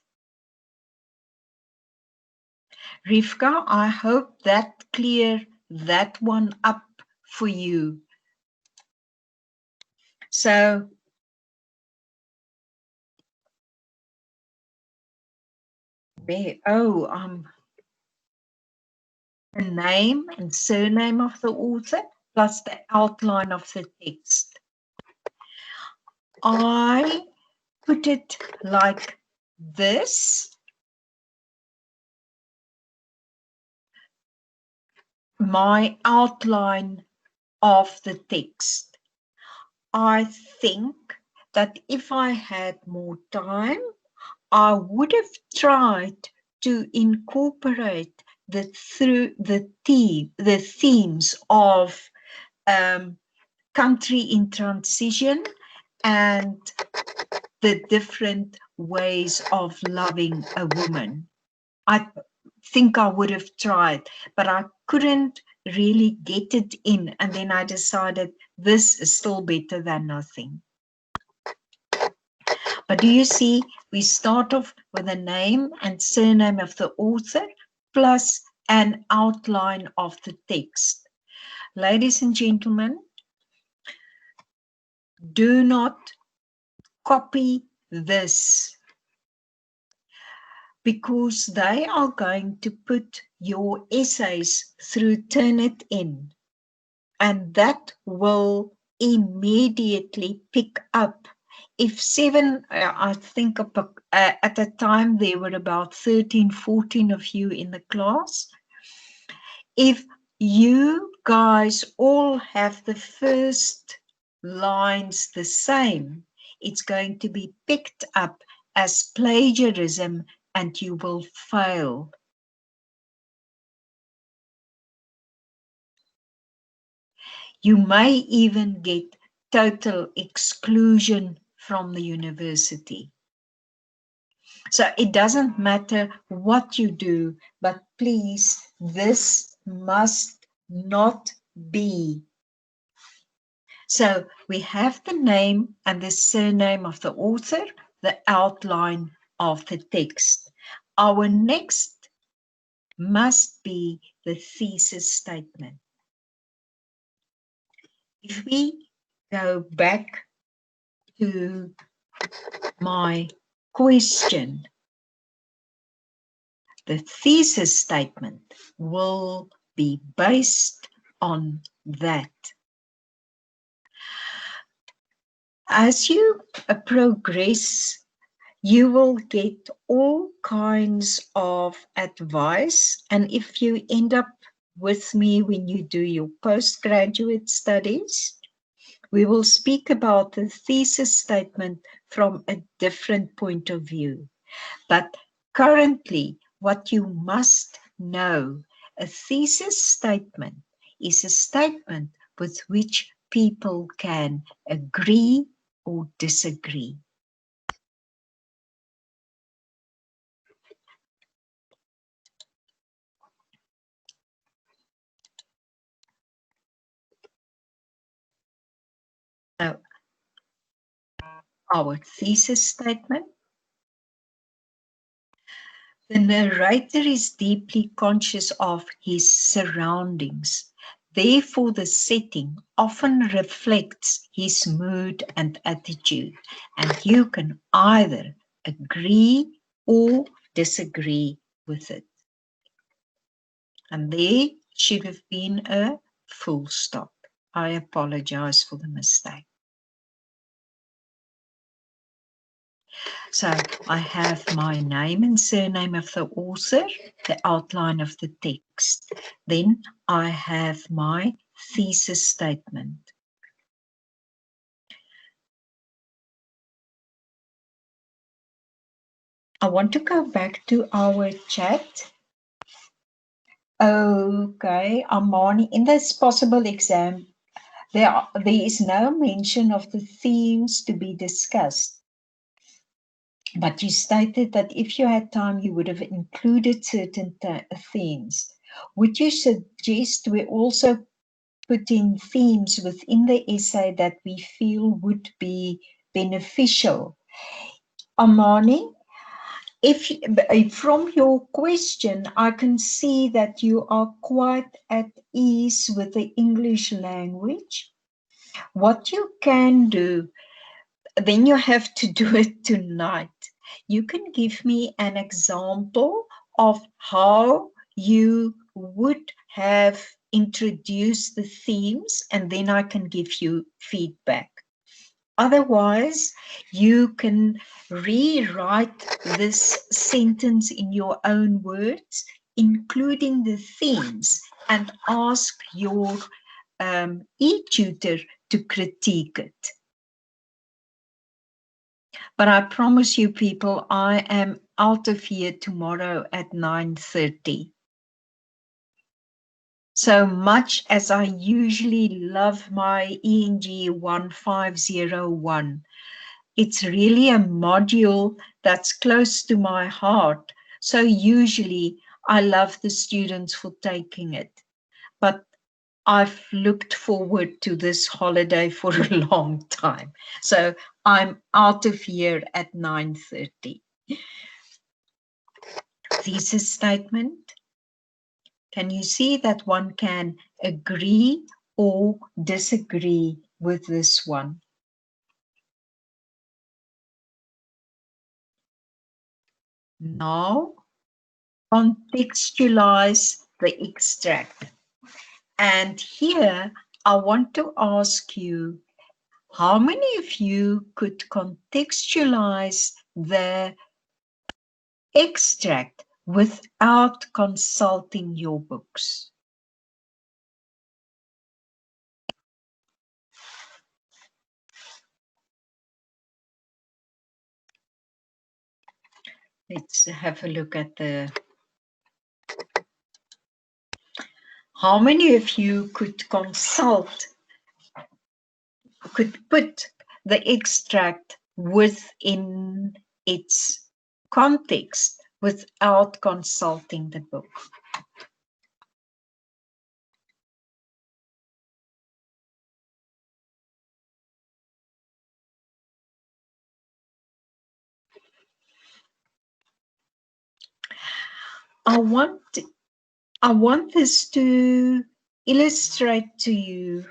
Rivka, I hope that cleared that one up for you. So the name and surname of the author plus the outline of the text. I put it like this. My outline of the text. I think that if I had more time, I would have tried to incorporate the themes of country in transition and the different ways of loving a woman. I think I would have tried, but I couldn't really get it in. And then I decided this is still better than nothing. But do you see, we start off with the name and surname of the author plus an outline of the text. Ladies and gentlemen, do not copy this, because they are going to put your essays through Turnitin, and that will immediately pick up. If I think at the time there were about 13, 14 of you in the class. If you guys all have the first lines the same, it's going to be picked up as plagiarism and you will fail. You may even get total exclusion from the university. So it doesn't matter what you do, but please, this must not be. So we have the name and the surname of the author, the outline of the text. Our next must be the thesis statement. If we go back to my question, the thesis statement will be based on that. As you progress, you will get all kinds of advice. And if you end up with me when you do your postgraduate studies, we will speak about the thesis statement from a different point of view. But currently, what you must know, a thesis statement is a statement with which people can agree or disagree. Now, our thesis statement. The narrator is deeply conscious of his surroundings. Therefore, the setting often reflects his mood and attitude, and you can either agree or disagree with it. And there should have been a full stop. I apologize for the mistake. So I have my name and surname of the author, the outline of the text. Then I have my thesis statement. I want to go back to our chat. Okay, Amani, in this possible exam, there is no mention of the themes to be discussed. But you stated that if you had time, you would have included certain themes. Would you suggest we also put in themes within the essay that we feel would be beneficial? Amani, if from your question, I can see that you are quite at ease with the English language. What you can do, then you have to do it tonight. You can give me an example of how you would have introduced the themes, and then I can give you feedback. Otherwise, you can rewrite this sentence in your own words, including the themes, and ask your e-tutor to critique it. But I promise you people, I am out of here tomorrow at 9:30. So much as I usually love my ENG1501, it's really a module that's close to my heart. So usually I love the students for taking it. But I've looked forward to this holiday for a long time. So I'm out of here at 9:30. Thesis statement. Can you see that one can agree or disagree with this one? Now, contextualize the extract. And here, I want to ask you, how many of you could contextualize the extract without consulting your books? Let's have a look at the... How many of you could put the extract within its context without consulting the book? I want I want this to illustrate to you.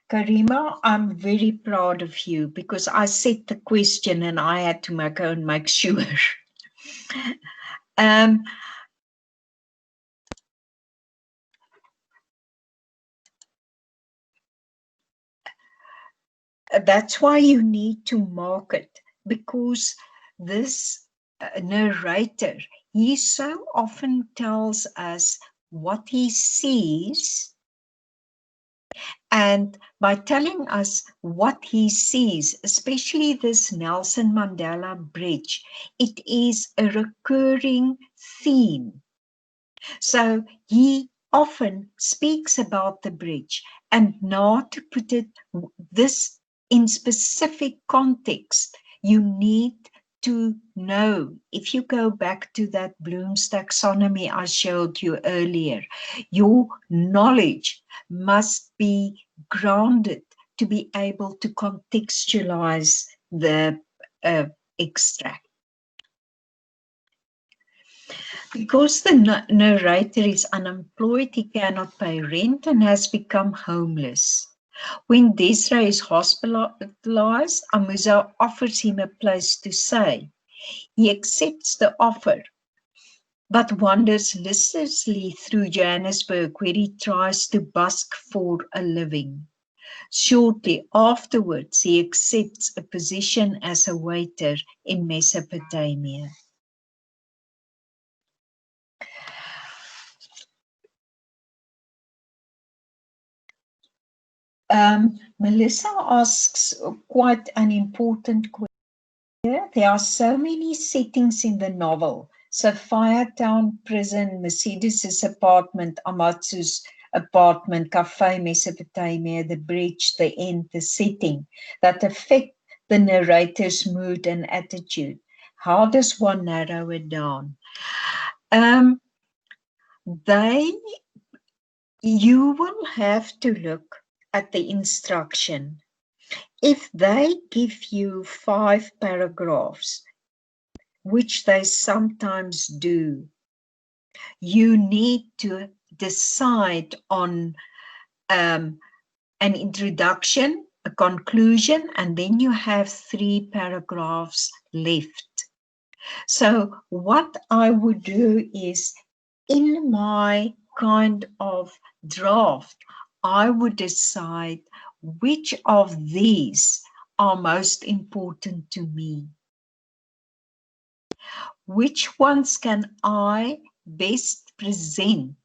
Karima, I'm very proud of you because I set the question and I had to make sure. um, that's why you need to mark it, because this narrator, he so often tells us what he sees, and by telling us what he sees, especially this Nelson Mandela Bridge, it is a recurring theme. So he often speaks about the bridge, and now to put it this in specific context, you need to know. If you go back to that Bloom's taxonomy I showed you earlier, your knowledge must be grounded to be able to contextualize the extract. Because the narrator is unemployed, he cannot pay rent and has become homeless. When Desra is hospitalized, Amuza offers him a place to stay. He accepts the offer, but wanders listlessly through Johannesburg, where he tries to busk for a living. Shortly afterwards, he accepts a position as a waiter in Mesopotamia. Melissa asks quite an important question. There are so many settings in the novel. Sophia Town Prison, Mercedes' apartment, Amatsu's apartment, Cafe Mesopotamia, the bridge, the end, the setting that affect the narrator's mood and attitude. How does one narrow it down? You will have to look at the instruction. If they give you 5 paragraphs, which they sometimes do, you need to decide on an introduction, a conclusion, and then you have 3 paragraphs left. So what I would do is, in my kind of draft, I would decide which of these are most important to me. Which ones can I best present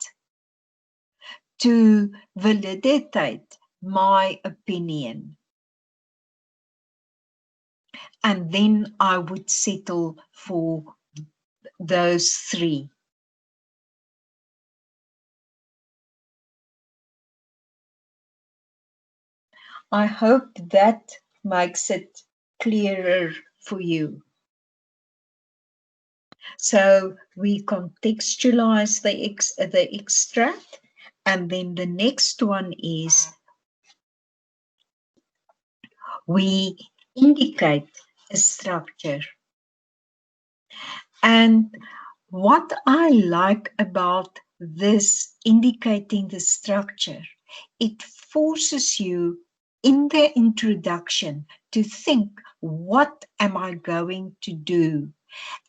to validate my opinion? And then I would settle for those 3. I hope that makes it clearer for you. So we contextualize the extract, and then the next one is we indicate a structure. And what I like about this indicating the structure, it forces you in the introduction to think, what am I going to do?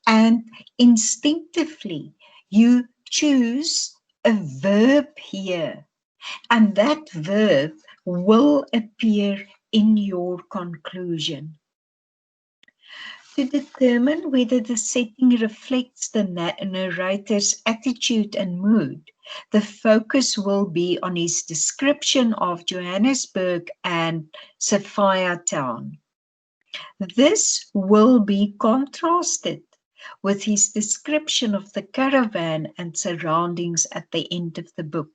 And instinctively, you choose a verb here, and that verb will appear in your conclusion. To determine whether the setting reflects the narrator's attitude and mood, the focus will be on his description of Johannesburg and Sophia Town. This will be contrasted with his description of the caravan and surroundings at the end of the book,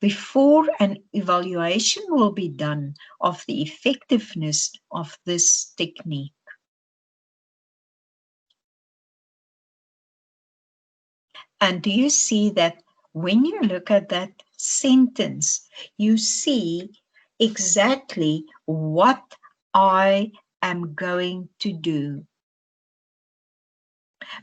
before an evaluation will be done of the effectiveness of this technique. And do you see that when you look at that sentence, you see exactly what I am going to do?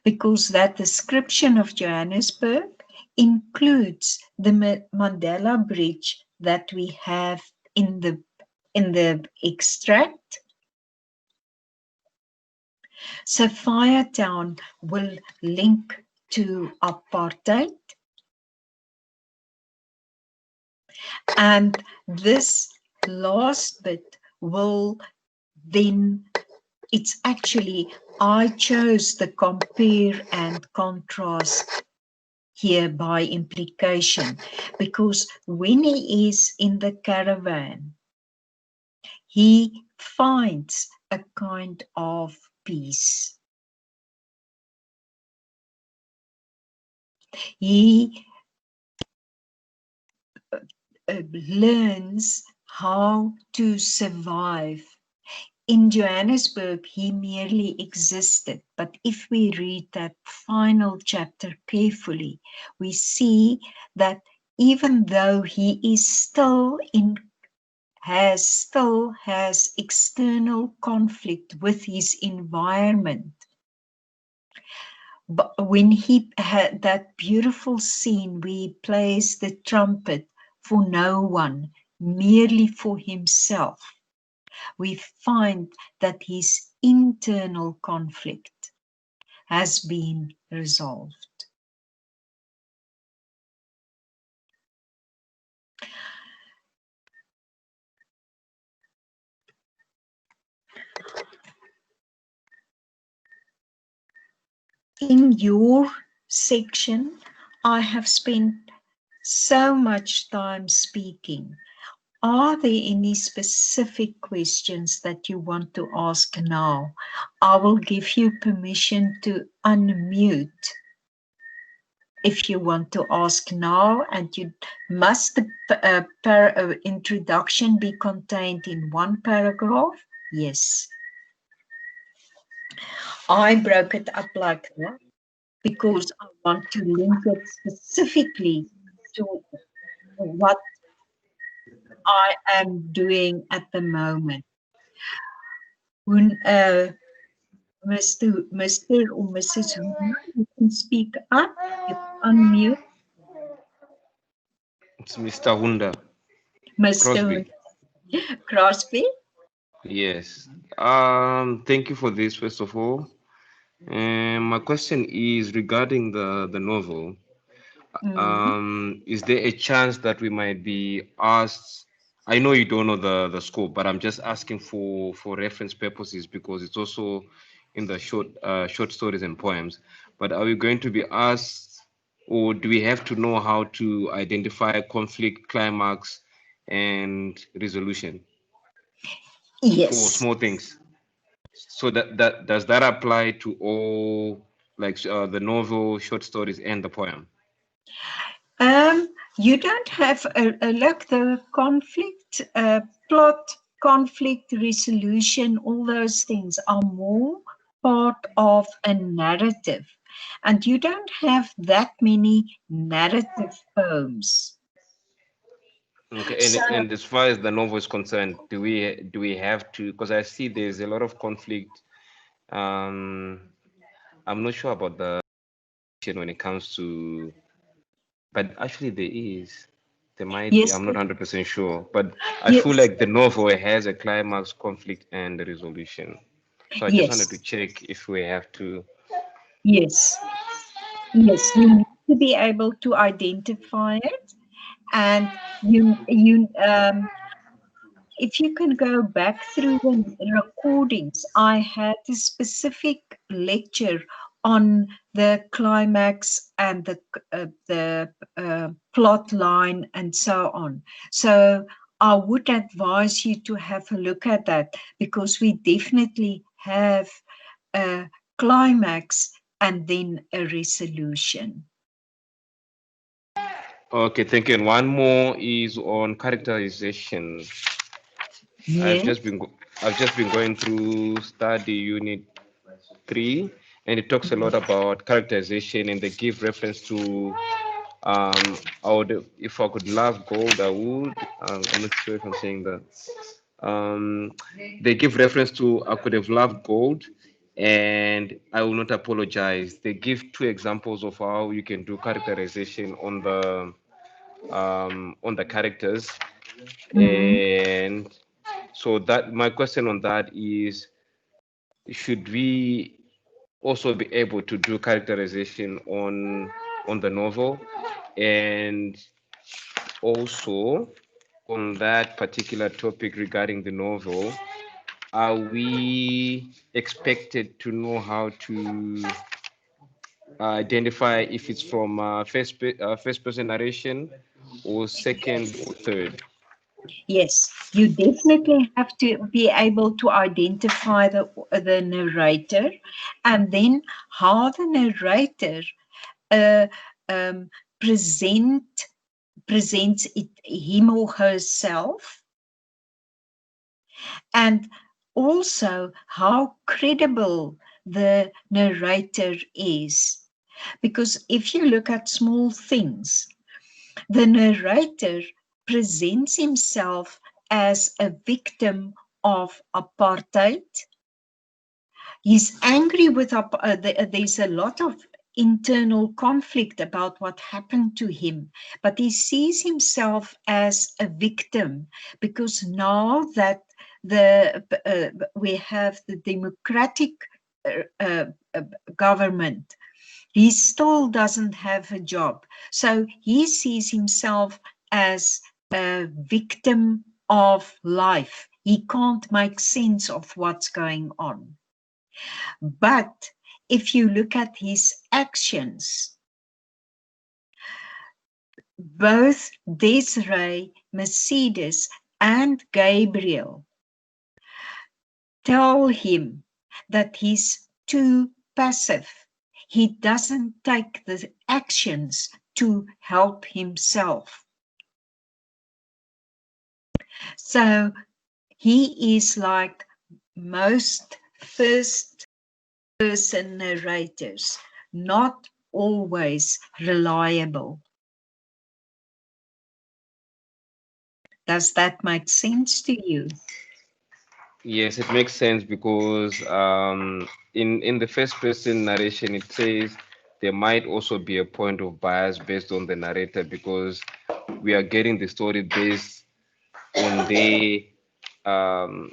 because that description of Johannesburg includes the Mandela Bridge that we have in the extract. So Firetown will link to apartheid, and this last bit will then, it's actually, I chose the compare and contrast here by implication, because when he is in the caravan, he finds a kind of peace. He learns how to survive. In Johannesburg, he merely existed, but if we read that final chapter carefully, we see that even though he is still has external conflict with his environment, but when he had that beautiful scene where he plays the trumpet for no one, merely for himself, we find that his internal conflict has been resolved. In your section, I have spent so much time speaking. Are there any specific questions that you want to ask now? I will give you permission to unmute if you want to ask now, and you must the introduction be contained in one paragraph? Yes. I broke it up like that because I want to link it specifically to what I am doing at the moment. When Mr. or Mrs. Hoon, you can speak up, you can unmute. It's Mr. Hunda Mr. Crosby. Crosby? Yes. Thank you for this, first of all. My question is regarding the novel. Mm. Is there a chance that we might be asked? I know you don't know the scope, but I'm just asking for reference purposes because it's also in the short stories and poems. But are we going to be asked, or do we have to know how to identify conflict, climax, and resolution for Yes. small things? So that does that apply to all, like the novel, short stories, and the poem? You don't have like the conflict, plot, conflict resolution, all those things are more part of a narrative. And you don't have that many narrative poems. Okay, So, and as far as the novel is concerned, do we have to? Because I see there's a lot of conflict. Um, I'm not sure about the when it comes to, but actually there is. There might be. yes, I'm not 100% sure, but I feel yes, like the novel has a climax, conflict, and a resolution. So I just wanted to yes, check if we have to. yes, yes. You need to be able to identify it, and if you can go back through the recordings, I had a specific lecture on the climax and the plot line and so on. So I would advise you to have a look at that, because we definitely have a climax and then a resolution. Okay, thank you. And one more is on characterization. I've Yes, just been go- I've just been going through study unit 3, and it talks a lot about characterization, and they give reference to I would, if I could love gold, I would. I'm not sure if I'm saying that. They give reference to I could have loved gold, and I will not apologize. They give two examples of how you can do characterization on the characters, Mm. and so that my question on that is, should we also be able to do characterization on the novel, and also on that particular topic regarding the novel, are we expected to know how to identify if it's from first person narration or second or third? Yes, you definitely have to be able to identify the narrator, and then how the narrator uh, um, present presents it, him or herself, and also how credible the narrator is. Because if you look at small things, the narrator presents himself as a victim of apartheid. He's angry with there's a lot of internal conflict about what happened to him, but he sees himself as a victim because now that we have the democratic uh, uh, uh, government, he still doesn't have a job. So he sees himself as a victim of life. He can't make sense of what's going on. But if you look at his actions, both Desiree, Mercedes, and Gabriel tell him that he's too passive. He doesn't take the actions to help himself. So he is like most first person narrators, not always reliable. Does that make sense to you? Yes, it makes sense because in the first person narration, it says there might also be a point of bias based on the narrator because we are getting the story based on their um,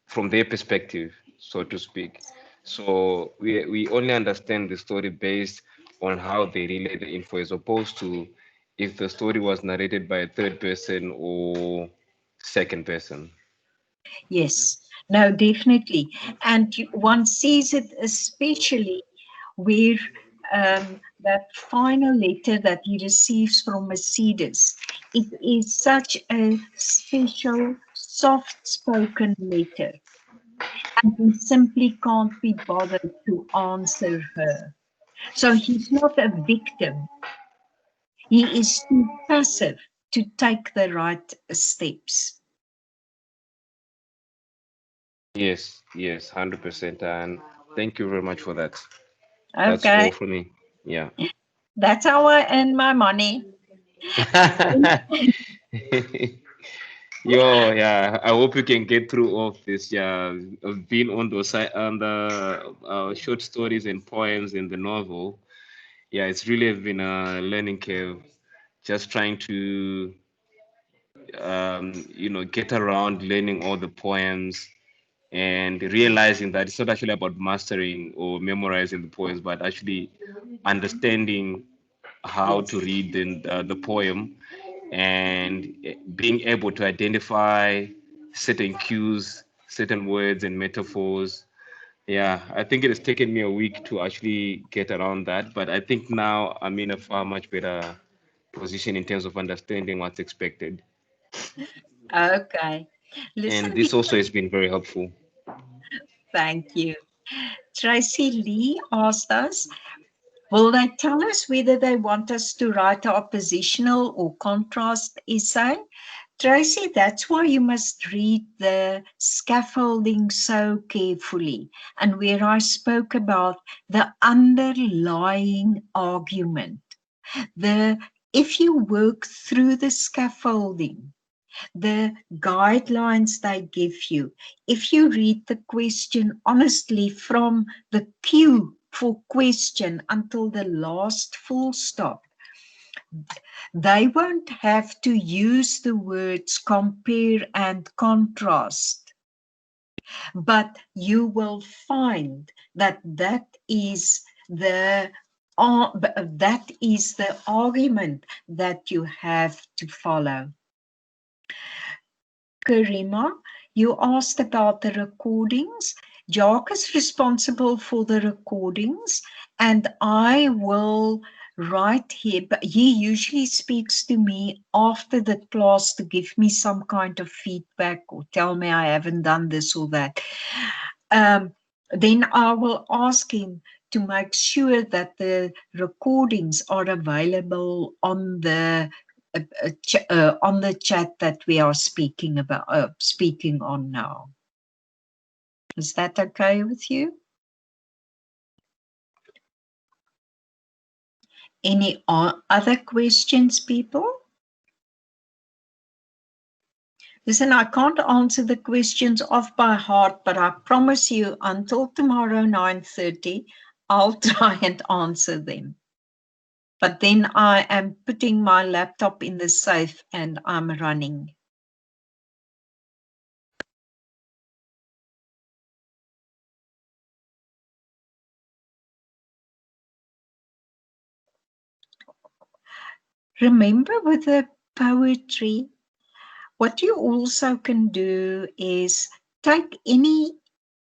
from their perspective, so to speak. So we only understand the story based on how they relay the info, as opposed to if the story was narrated by a third person or second person. Yes, no, definitely. And one sees it especially where that final letter that he receives from Mercedes, it is such a special, soft spoken letter, and he simply can't be bothered to answer her. So he's not a victim, he is too passive to take the right steps. Yes, yes, 100%. And thank you very much for that. That's Okay, all for me. Yeah. that's how I earn my money. Yo, yeah. I hope you can get through all of this. Yeah, I've been on on the short stories and poems in the novel. Yeah, it's really been a learning curve. Just trying to, get around learning all the poems and realizing that it's not actually about mastering or memorizing the poems, but actually understanding how to Yes. read the poem and being able to identify certain cues, certain words and metaphors. Yeah, I think it has taken me a week to actually get around that, but I think now I'm in a far much better position in terms of understanding what's expected. Okay. And Listen, this also has been very helpful. thank you. Tracy Lee asked us, will they tell us whether they want us to write an oppositional or contrast essay? Tracy, that's why you must read the scaffolding so carefully, and where I spoke about the underlying argument. The If you work through the scaffolding, the guidelines they give you. If you read the question honestly from the cue for question until the last full stop, they won't have to use the words compare and contrast, but you will find that that is the argument that you have to follow. Karima, you asked about the recordings. Jacques is responsible for the recordings, and I will write here, but he usually speaks to me after the class to give me some kind of feedback or tell me I haven't done this or that. Then I will ask him to make sure that the recordings are available on the chat that we are speaking on now. Is that okay with you? Any other questions, people? Listen, I can't answer the questions off by heart, but I promise you until tomorrow 9:30, I'll try and answer them. But then I am putting my laptop in the safe and I'm running. Remember with the poetry, what you also can do is take any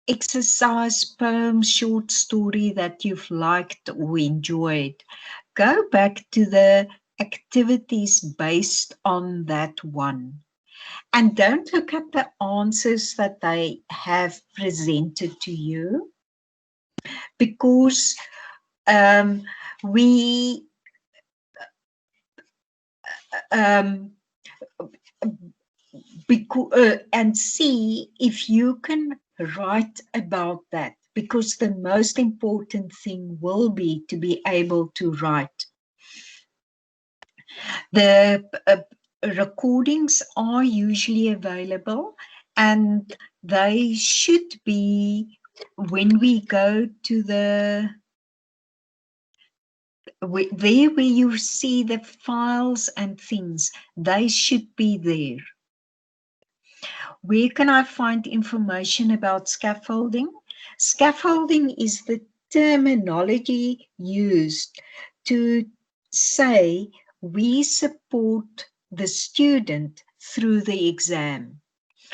exercise, poem, short story that you've liked or enjoyed. Go back to the activities based on that one. And don't look at the answers that they have presented to you, because we and see if you can write about that, because the most important thing will be to be able to write. The recordings are usually available, and they should be, when we go to the there where you see the files and things, they should be there. Where can I find information about scaffolding? Scaffolding is the terminology used to say we support the student through the exam.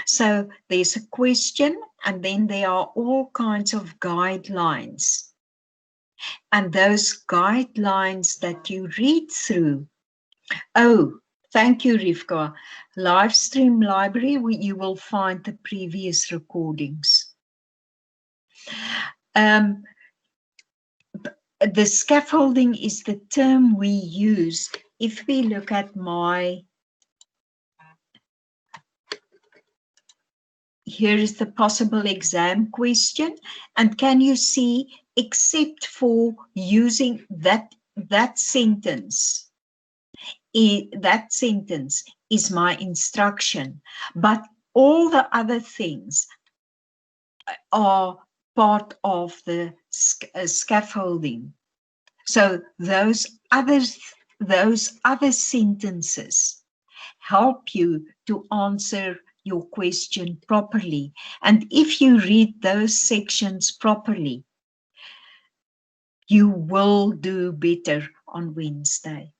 So there's a question, and then there are all kinds of guidelines. And those guidelines that you read through. Oh, thank you, Rivka. Livestream library, where you will find the previous recordings. The scaffolding is the term we use. If we look at here is the possible exam question, and can you see, except for using that sentence, that sentence is my instruction, but all the other things are part of the scaffolding. So those other sentences help you to answer your question properly. And if you read those sections properly, you will do better on Wednesday.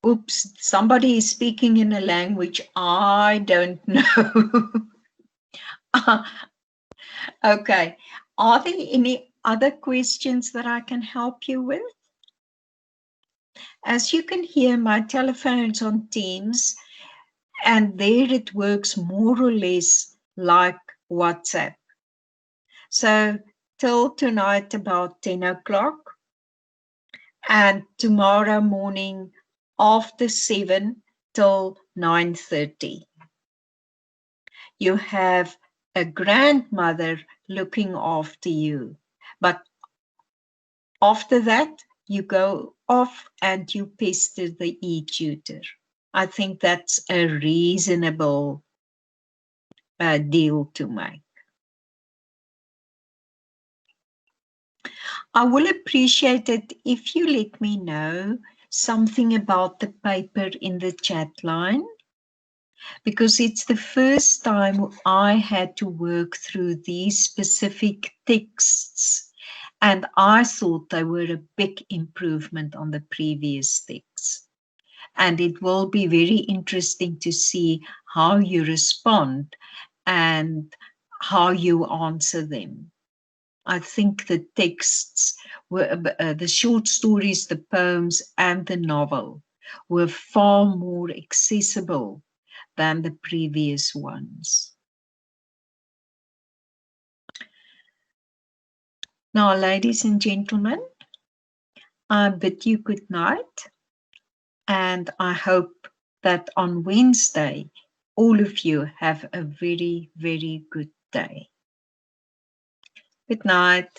Oops, somebody is speaking in a language I don't know. Okay, are there any other questions that I can help you with? As you can hear, my telephone's on Teams, and there it works more or less like WhatsApp. So till tonight about 10 o'clock, and tomorrow morning after 7 till 9:30. You have a grandmother looking after you. But after that, you go off and you pester the e-tutor. I think that's a reasonable deal to make. I will appreciate it if you let me know something about the paper in the chat line, because it's the first time I had to work through these specific texts, and I thought they were a big improvement on the previous texts. And it will be very interesting to see how you respond and how you answer them. I think the texts were the short stories, the poems, and the novel were far more accessible than the previous ones. Now, ladies and gentlemen, I bid you good night, and I hope that on Wednesday, all of you have a very, very good day. Good night.